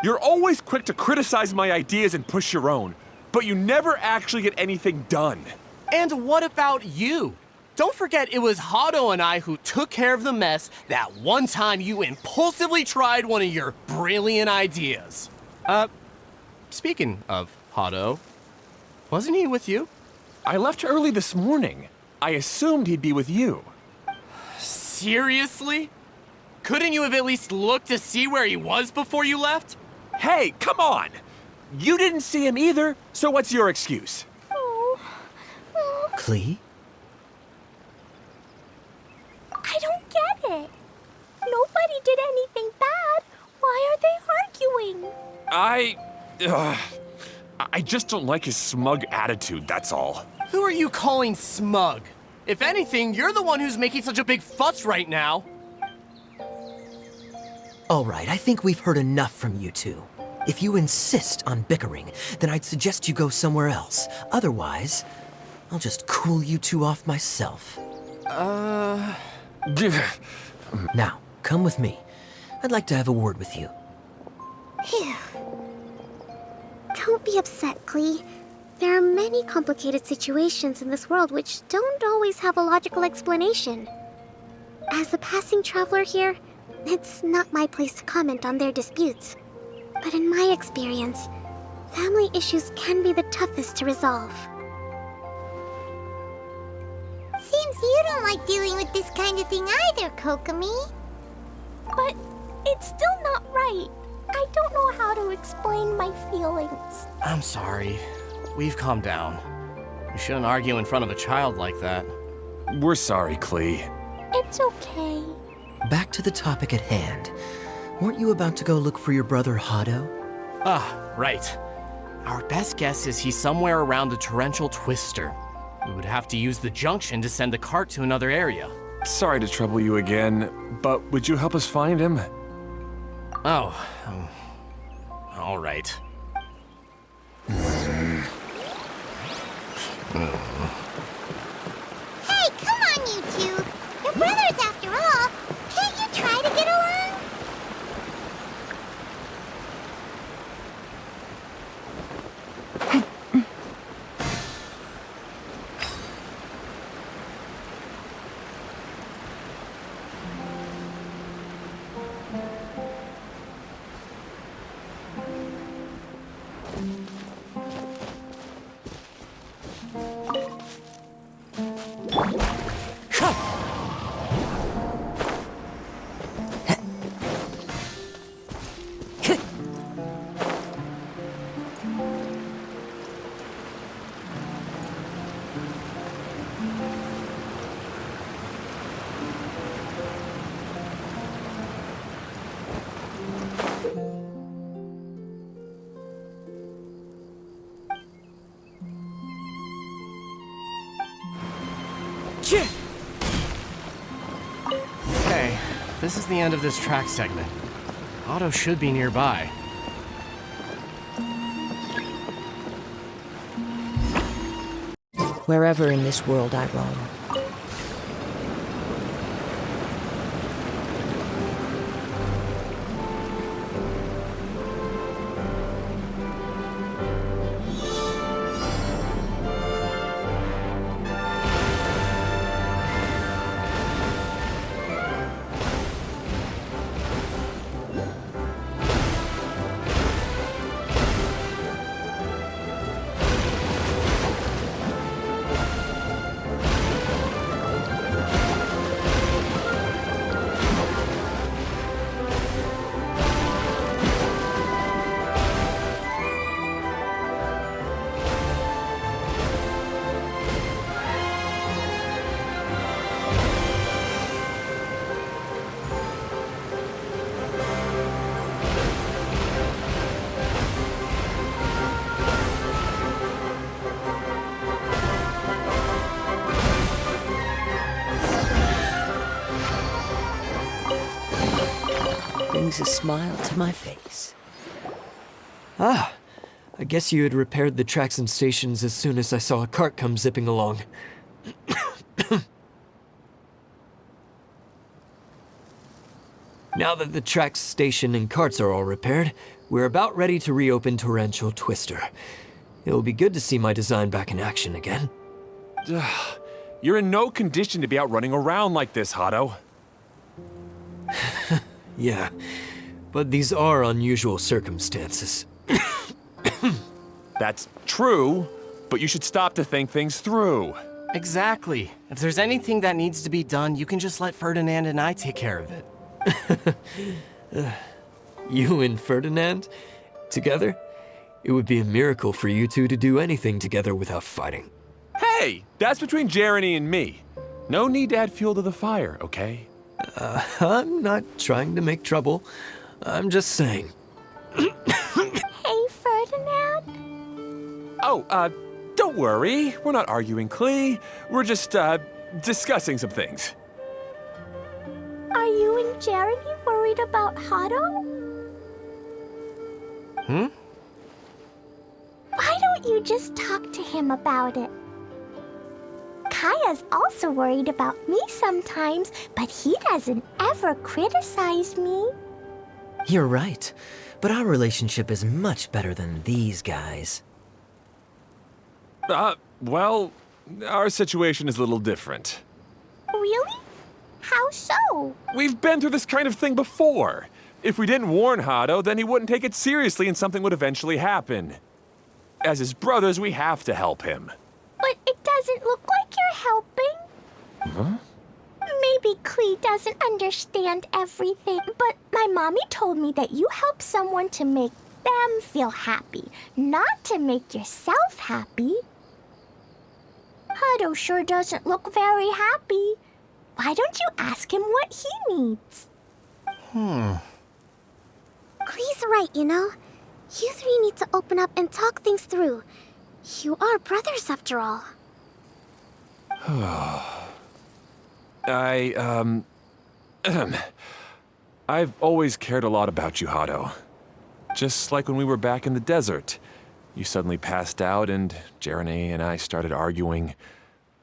[SPEAKER 12] You're always quick to criticize my ideas and push your own, but you never actually get anything done.
[SPEAKER 14] And what about you? Don't forget it was Hado and I who took care of the mess that one time you impulsively tried one of your brilliant ideas. Speaking of Hado, wasn't he with you?
[SPEAKER 12] I left early this morning. I assumed he'd be with you.
[SPEAKER 14] Seriously? Couldn't you have at least looked to see where he was before you left?
[SPEAKER 12] Hey, come on! You didn't see him either, so what's your excuse?
[SPEAKER 4] Klee?
[SPEAKER 3] I don't get it. Nobody did anything bad. Why are they arguing?
[SPEAKER 12] I just don't like his smug attitude, that's all.
[SPEAKER 14] Who are you calling smug? If anything, you're the one who's making such a big fuss right now.
[SPEAKER 4] All right, I think we've heard enough from you two. If you insist on bickering, then I'd suggest you go somewhere else. Otherwise, I'll just cool you two off myself. Now, come with me. I'd like to have a word with you.
[SPEAKER 2] Phew.
[SPEAKER 10] Don't be upset, Klee. There are many complicated situations in this world which don't always have a logical explanation. As a passing traveler here, it's not my place to comment on their disputes. But in my experience, family issues can be the toughest to resolve.
[SPEAKER 2] Seems you don't like dealing with this kind of thing either, Kokomi.
[SPEAKER 3] But it's still not right. I don't know how to explain my feelings.
[SPEAKER 14] I'm sorry. We've calmed down. You shouldn't argue in front of a child like that.
[SPEAKER 12] We're sorry, Klee.
[SPEAKER 3] It's okay.
[SPEAKER 4] Back to the topic at hand. Weren't you about to go look for your brother Hado?
[SPEAKER 14] Ah, right. Our best guess is he's somewhere around the torrential twister. We would have to use the junction to send the cart to another area.
[SPEAKER 12] Sorry to trouble you again, but would you help us find him?
[SPEAKER 14] Oh, all right.
[SPEAKER 2] Hey, come on, you two. You're brothers after all. Can't you try to get along?
[SPEAKER 14] Okay, this is the end of this track segment. Otto should be nearby.
[SPEAKER 13] wherever in this world I roam. Brings a smile to my face.
[SPEAKER 4] Ah, I guess you had repaired the tracks and stations as soon as I saw a cart come zipping along. Now that the tracks, station, and carts are all repaired, we're about ready to reopen Torrential Twister. It will be good to see my design back in action again.
[SPEAKER 12] You're in no condition to be out running around like this, Hado.
[SPEAKER 4] Yeah, but these are unusual circumstances.
[SPEAKER 12] That's true, but you should stop to think things through.
[SPEAKER 14] Exactly. If there's anything that needs to be done, you can just let Ferdinand and I take care of it.
[SPEAKER 4] You and Ferdinand? Together? It would be a miracle for you two to do anything together without fighting.
[SPEAKER 12] Hey, that's between Jeremy and me. No need to add fuel to the fire, okay?
[SPEAKER 4] I'm not trying to make trouble. I'm just saying.
[SPEAKER 3] Hey, Ferdinand?
[SPEAKER 12] Oh, don't worry. We're not arguing, Klee. We're just, discussing some things.
[SPEAKER 3] Are you and Jeremy worried about Hado? Why don't you just talk to him about it? Kaya's also worried about me sometimes, but he doesn't ever criticize me.
[SPEAKER 4] You're right, but our relationship is much better than these guys.
[SPEAKER 12] Well, our situation is a little different.
[SPEAKER 3] Really? How so?
[SPEAKER 12] We've been through this kind of thing before. If we didn't warn Hado, then he wouldn't take it seriously and something would eventually happen. As his brothers, we have to help him.
[SPEAKER 3] But it doesn't look like you're helping.
[SPEAKER 12] Huh?
[SPEAKER 3] Maybe Klee doesn't understand everything, but my mommy told me that you help someone to make them feel happy, not to make yourself happy. Hado sure doesn't look very happy. Why don't you ask him what he needs?
[SPEAKER 10] Klee's right, you know? You three need to open up and talk things through. You are brothers, after all.
[SPEAKER 12] I've always cared a lot about you, Hado. Just like when we were back in the desert. You suddenly passed out and Jeremy and I started arguing.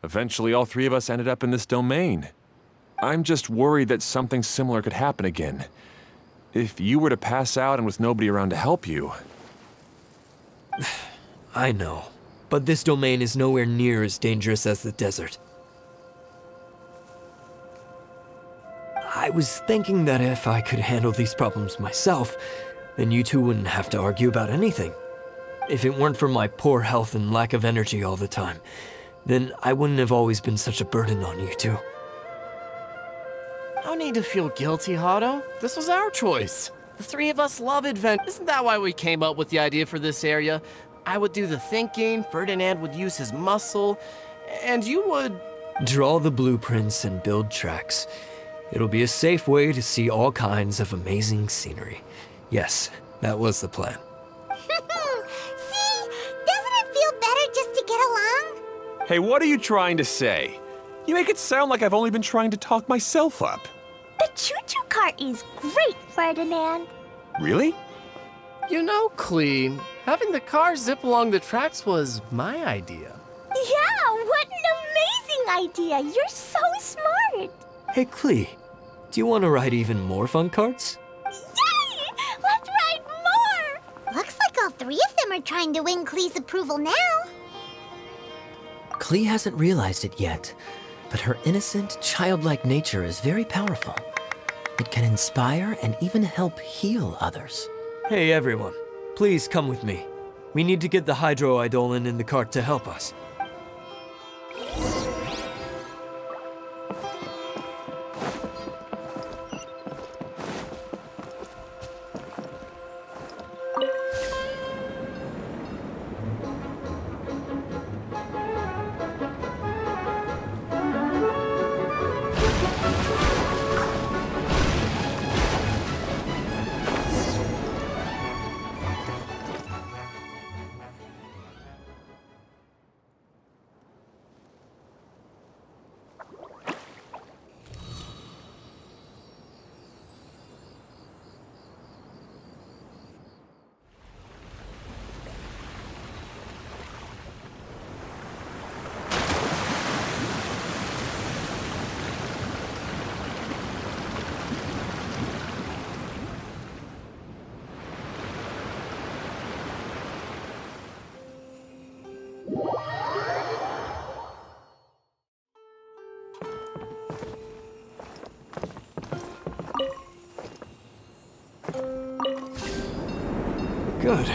[SPEAKER 12] Eventually, all three of us ended up in this domain. I'm just worried that something similar could happen again. If you were to pass out and with nobody around to help you...
[SPEAKER 4] I know, but this domain is nowhere near as dangerous as the desert. I was thinking that if I could handle these problems myself, then you two wouldn't have to argue about anything. If it weren't for my poor health and lack of energy all the time, then I wouldn't have always been such a burden on you two.
[SPEAKER 14] No need to feel guilty, Hado. This was our choice. The three of us love adventure. Isn't that why we came up with the idea for this area? I would do the thinking, Ferdinand would use his muscle, and you would...
[SPEAKER 4] Draw the blueprints and build tracks. It'll be a safe way to see all kinds of amazing scenery. Yes, that was the plan.
[SPEAKER 2] See? Doesn't it feel better just to get along?
[SPEAKER 12] Hey, what are you trying to say? You make it sound like I've only been trying to talk myself up.
[SPEAKER 3] The choo-choo cart is great, Ferdinand.
[SPEAKER 12] Really?
[SPEAKER 14] You know, Klee, having the car zip along the tracks was my idea.
[SPEAKER 3] Yeah, what idea. You're so smart.
[SPEAKER 4] Hey, Klee, do you want to ride even more fun carts?
[SPEAKER 3] Yay! Let's ride more!
[SPEAKER 2] Looks like all three of them are trying to win Klee's approval now.
[SPEAKER 4] Klee hasn't realized it yet, but her innocent, childlike nature is very powerful. It can inspire and even help heal others. Hey, everyone. Please come with me. We need to get the Hydro-Eidolon in the cart to help us. Good.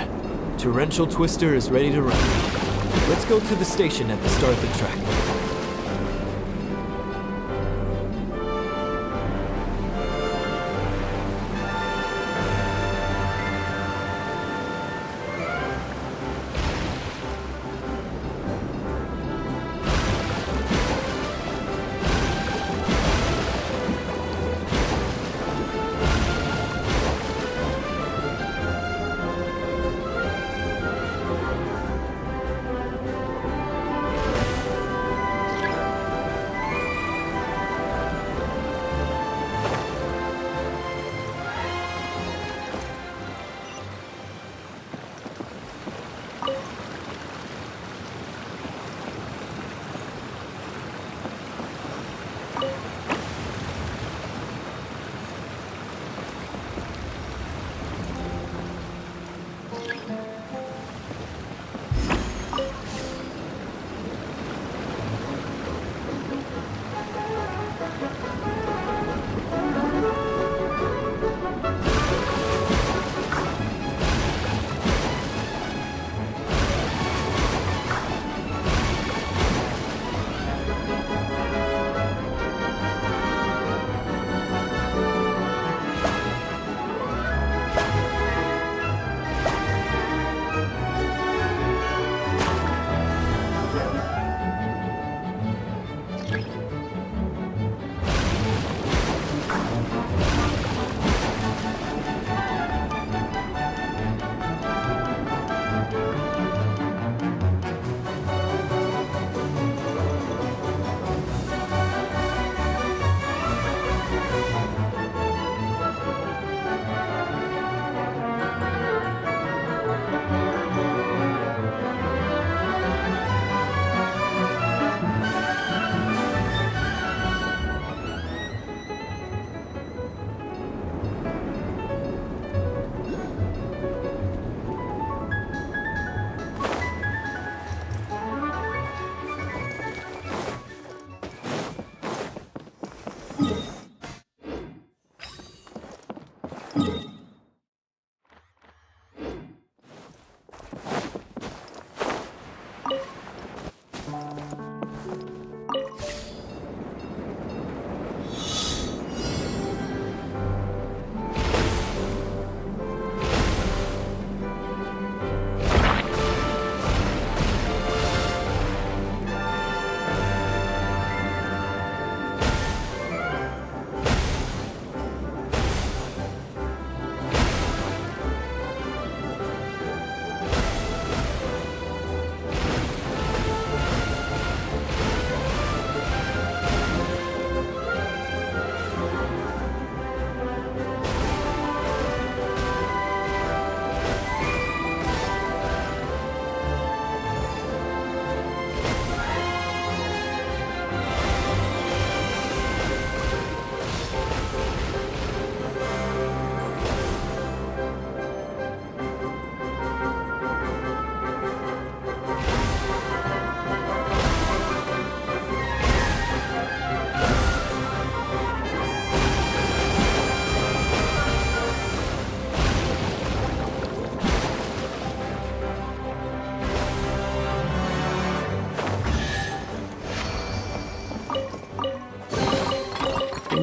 [SPEAKER 4] Torrential Twister is ready to run. Let's go to the station at the start of the track.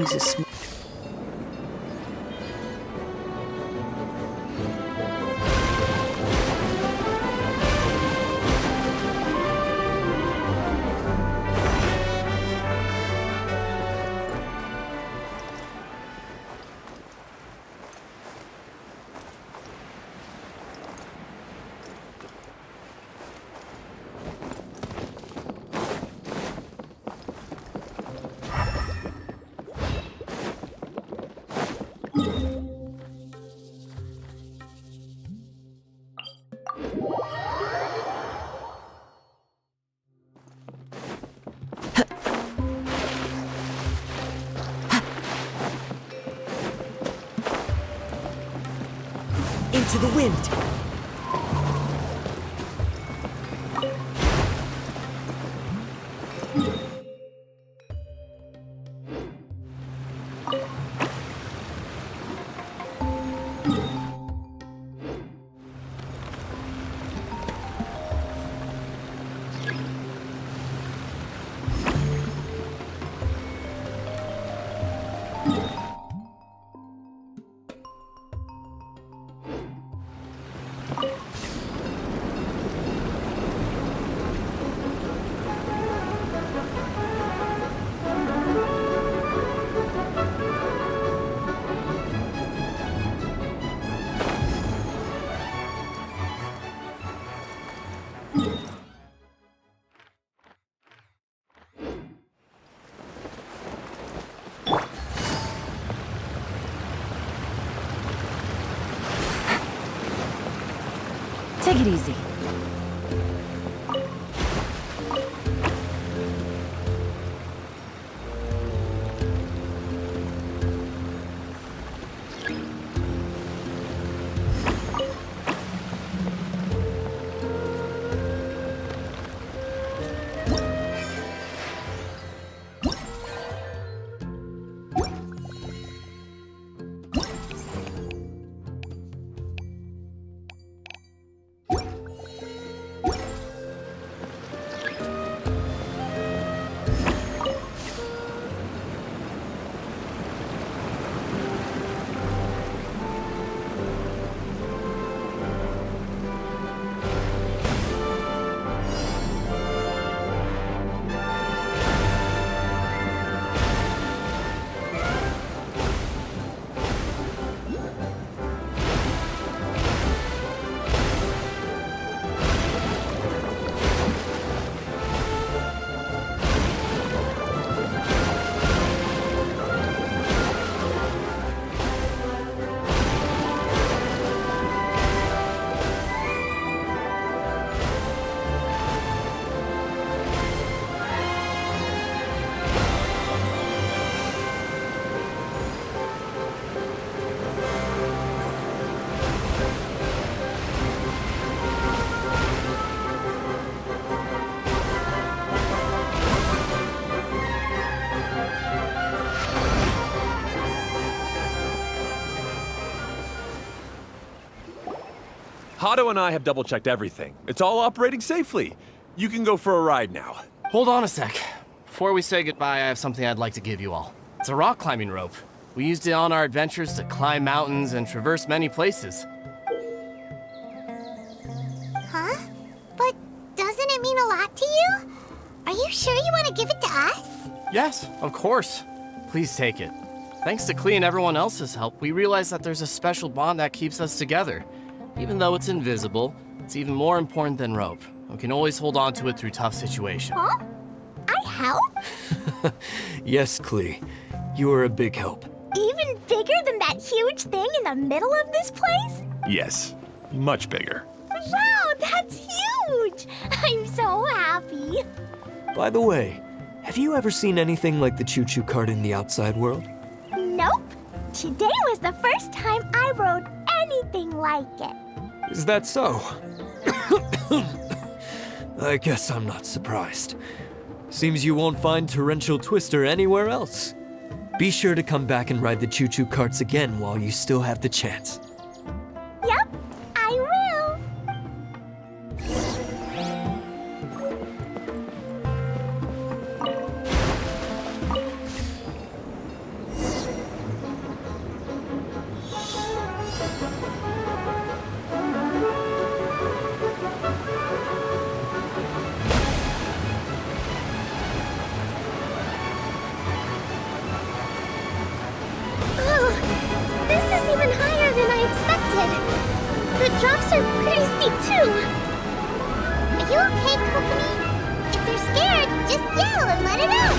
[SPEAKER 13] Brings a smile.
[SPEAKER 11] Into the wind!
[SPEAKER 1] Take it easy.
[SPEAKER 12] Hato and I have double-checked everything. It's all operating safely. You can go for a ride now.
[SPEAKER 14] Hold on a sec. Before we say goodbye, I have something I'd like to give you all. It's a rock climbing rope. We used it on our adventures to climb mountains and traverse many places.
[SPEAKER 2] Huh? But doesn't it mean a lot to you? Are you sure you want to give it to us?
[SPEAKER 14] Yes, of course. Please take it. Thanks to Klee and everyone else's help, we realized that there's a special bond that keeps us together. Even though it's invisible, it's even more important than rope. We can always hold on to it through tough situations.
[SPEAKER 3] Huh? I help?
[SPEAKER 11] Yes, Klee. You are a big help.
[SPEAKER 3] Even bigger than that huge thing in the middle of this place?
[SPEAKER 12] Yes, much bigger.
[SPEAKER 3] Wow, that's huge! I'm so happy.
[SPEAKER 11] By the way, have you ever seen anything like the choo-choo cart in the outside world?
[SPEAKER 3] Nope. Today was the first time I rode anything like it.
[SPEAKER 11] Is that so? I guess I'm not surprised. Seems you won't find Torrential Twister anywhere else. Be sure to come back and ride the choo-choo carts again while you still have the chance.
[SPEAKER 3] Yep, I will.
[SPEAKER 2] icy too! Are you okay, Kokomi? If you're scared, just yell and let it out!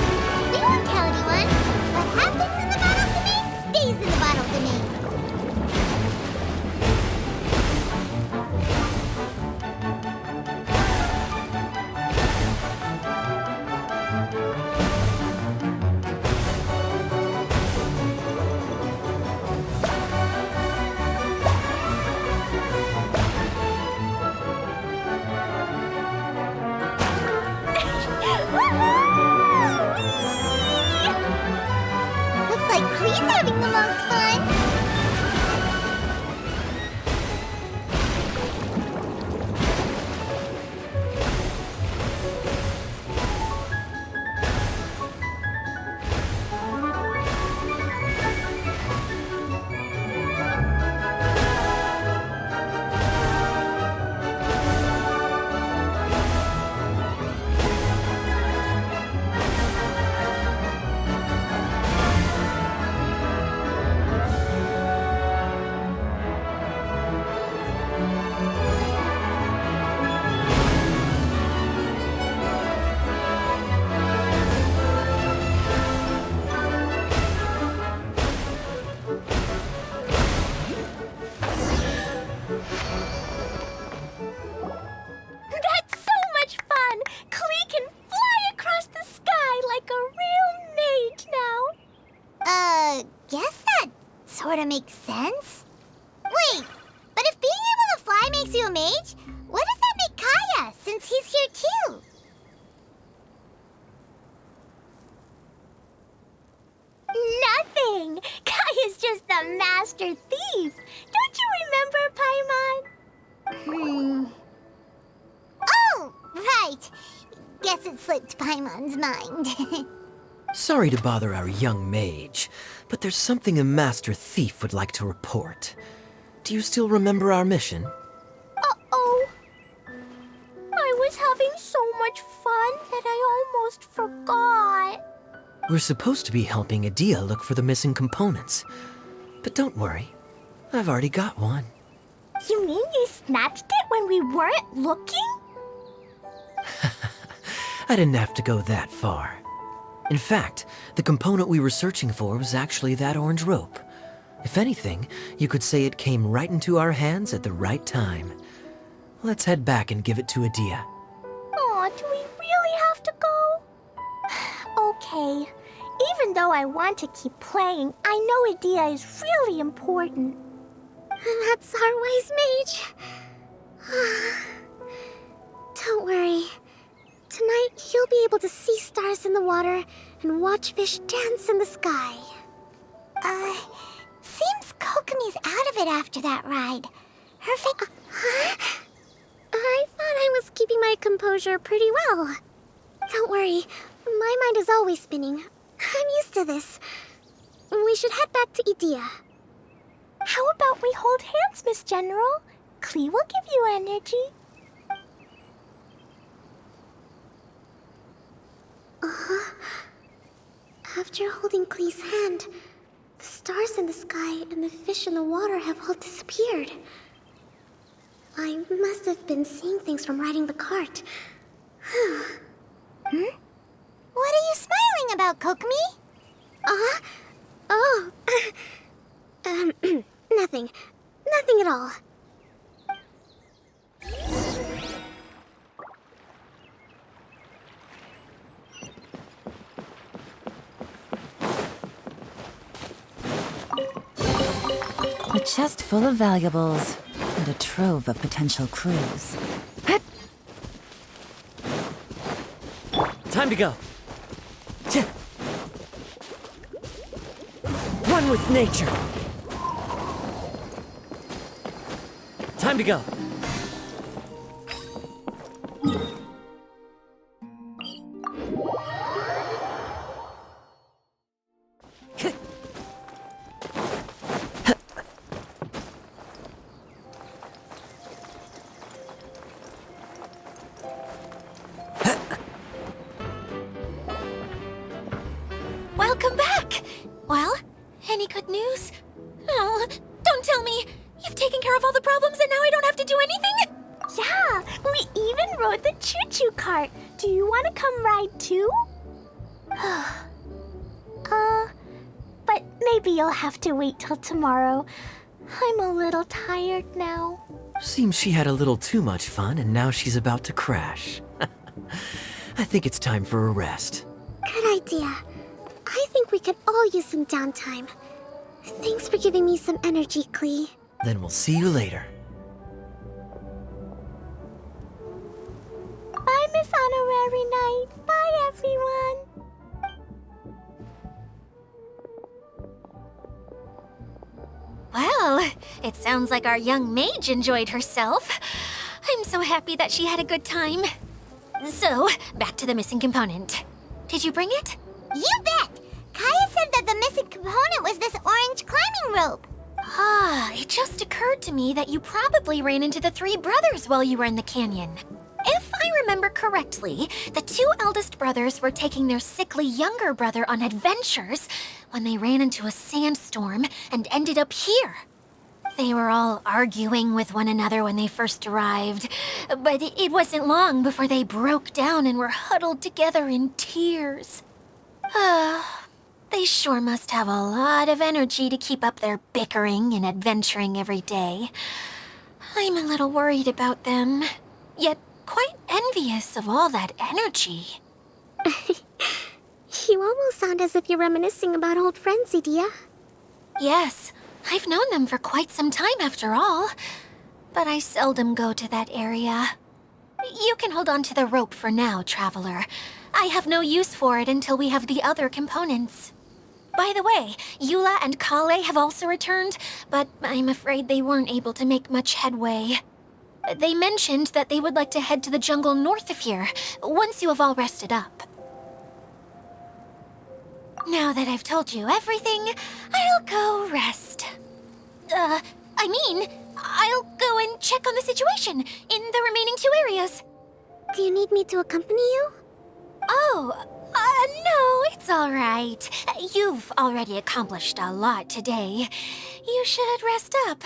[SPEAKER 2] We won't tell anyone. What happens in the battle domain stays in the battle domain. Looks like Klee's having the most fun.
[SPEAKER 3] That's so much fun! Klee can fly across the sky like a real mage now.
[SPEAKER 2] Guess that sorta makes sense. Wait, but if being able to fly makes you a mage, what does that make Kaya, since he's here too?
[SPEAKER 3] Nothing! Kaya's just the master thief! Don't you remember, Paimon?
[SPEAKER 2] Oh, right. Guess it slipped Paimon's mind.
[SPEAKER 4] Sorry to bother our young mage, but there's something a Master Thief would like to report. Do you still remember our mission?
[SPEAKER 3] Uh-oh. I was having so much fun that I almost forgot.
[SPEAKER 4] We're supposed to be helping Adia look for the missing components. But don't worry, I've already got one.
[SPEAKER 3] You mean you snatched it when we weren't looking?
[SPEAKER 4] I didn't have to go that far. In fact, the component we were searching for was actually that orange rope. If anything, you could say it came right into our hands at the right time. Let's head back and give it to Adia.
[SPEAKER 3] Aw, do we really have to go? Okay. Even though I want to keep playing, I know Adia is really important.
[SPEAKER 10] That's our wise mage. Don't worry. Tonight, you'll be able to see stars in the water and watch fish dance in the sky.
[SPEAKER 2] Seems Kokomi's out of it after that ride. Her
[SPEAKER 10] Huh? I thought I was keeping my composure pretty well. Don't worry, my mind is always spinning. I'm used to this. We should head back to Idia.
[SPEAKER 3] How about we hold hands, Miss General? Klee will give you energy.
[SPEAKER 10] After holding Klee's hand, the stars in the sky and the fish in the water have all disappeared. I must have been seeing things from riding the cart.
[SPEAKER 2] What are you smiling about, Kokomi?
[SPEAKER 10] Oh. Nothing. Nothing at all.
[SPEAKER 1] A chest full of valuables and a trove of potential clues.
[SPEAKER 11] Time to go. One with nature. Time to go.
[SPEAKER 9] Welcome back! Well, any good news? Oh, don't tell me! You've taken care of all the problems and now I don't have to do anything?
[SPEAKER 3] Yeah, we even rode the choo-choo cart. Do you want to come ride too? But maybe you'll have to wait till tomorrow. I'm a little tired now.
[SPEAKER 4] Seems she had a little too much fun and now she's about to crash. I think it's time for a rest.
[SPEAKER 10] Good idea. I think we could all use some downtime. Thanks for giving me some energy, Klee.
[SPEAKER 4] Then we'll see you later.
[SPEAKER 3] Bye, Miss Honorary Knight. Bye, everyone.
[SPEAKER 9] Well, it sounds like our young mage enjoyed herself. I'm so happy that she had a good time. So, back to the missing component. Did you bring it?
[SPEAKER 2] You bet! Kaya said that the missing component was this orange climbing rope.
[SPEAKER 9] Ah, it just occurred to me that you probably ran into the three brothers while you were in the canyon. If I remember correctly, the two eldest brothers were taking their sickly younger brother on adventures when they ran into a sandstorm and ended up here. They were all arguing with one another when they first arrived, but it wasn't long before they broke down and were huddled together in tears. They sure must have a lot of energy to keep up their bickering and adventuring every day. I'm a little worried about them, yet quite envious of all that energy.
[SPEAKER 10] You almost sound as if you're reminiscing about old friends, Edea.
[SPEAKER 9] Yes, I've known them for quite some time after all, but I seldom go to that area. You can hold on to the rope for now, Traveler. I have no use for it until we have the other components. By the way, Eula and Kale have also returned, but I'm afraid they weren't able to make much headway. They mentioned that they would like to head to the jungle north of here, once you have all rested up. Now that I've told you everything, I'll go rest. I'll go and check on the situation in the remaining two areas.
[SPEAKER 10] Do you need me to accompany you?
[SPEAKER 9] Oh, no, it's all right. You've already accomplished a lot today. You should rest up.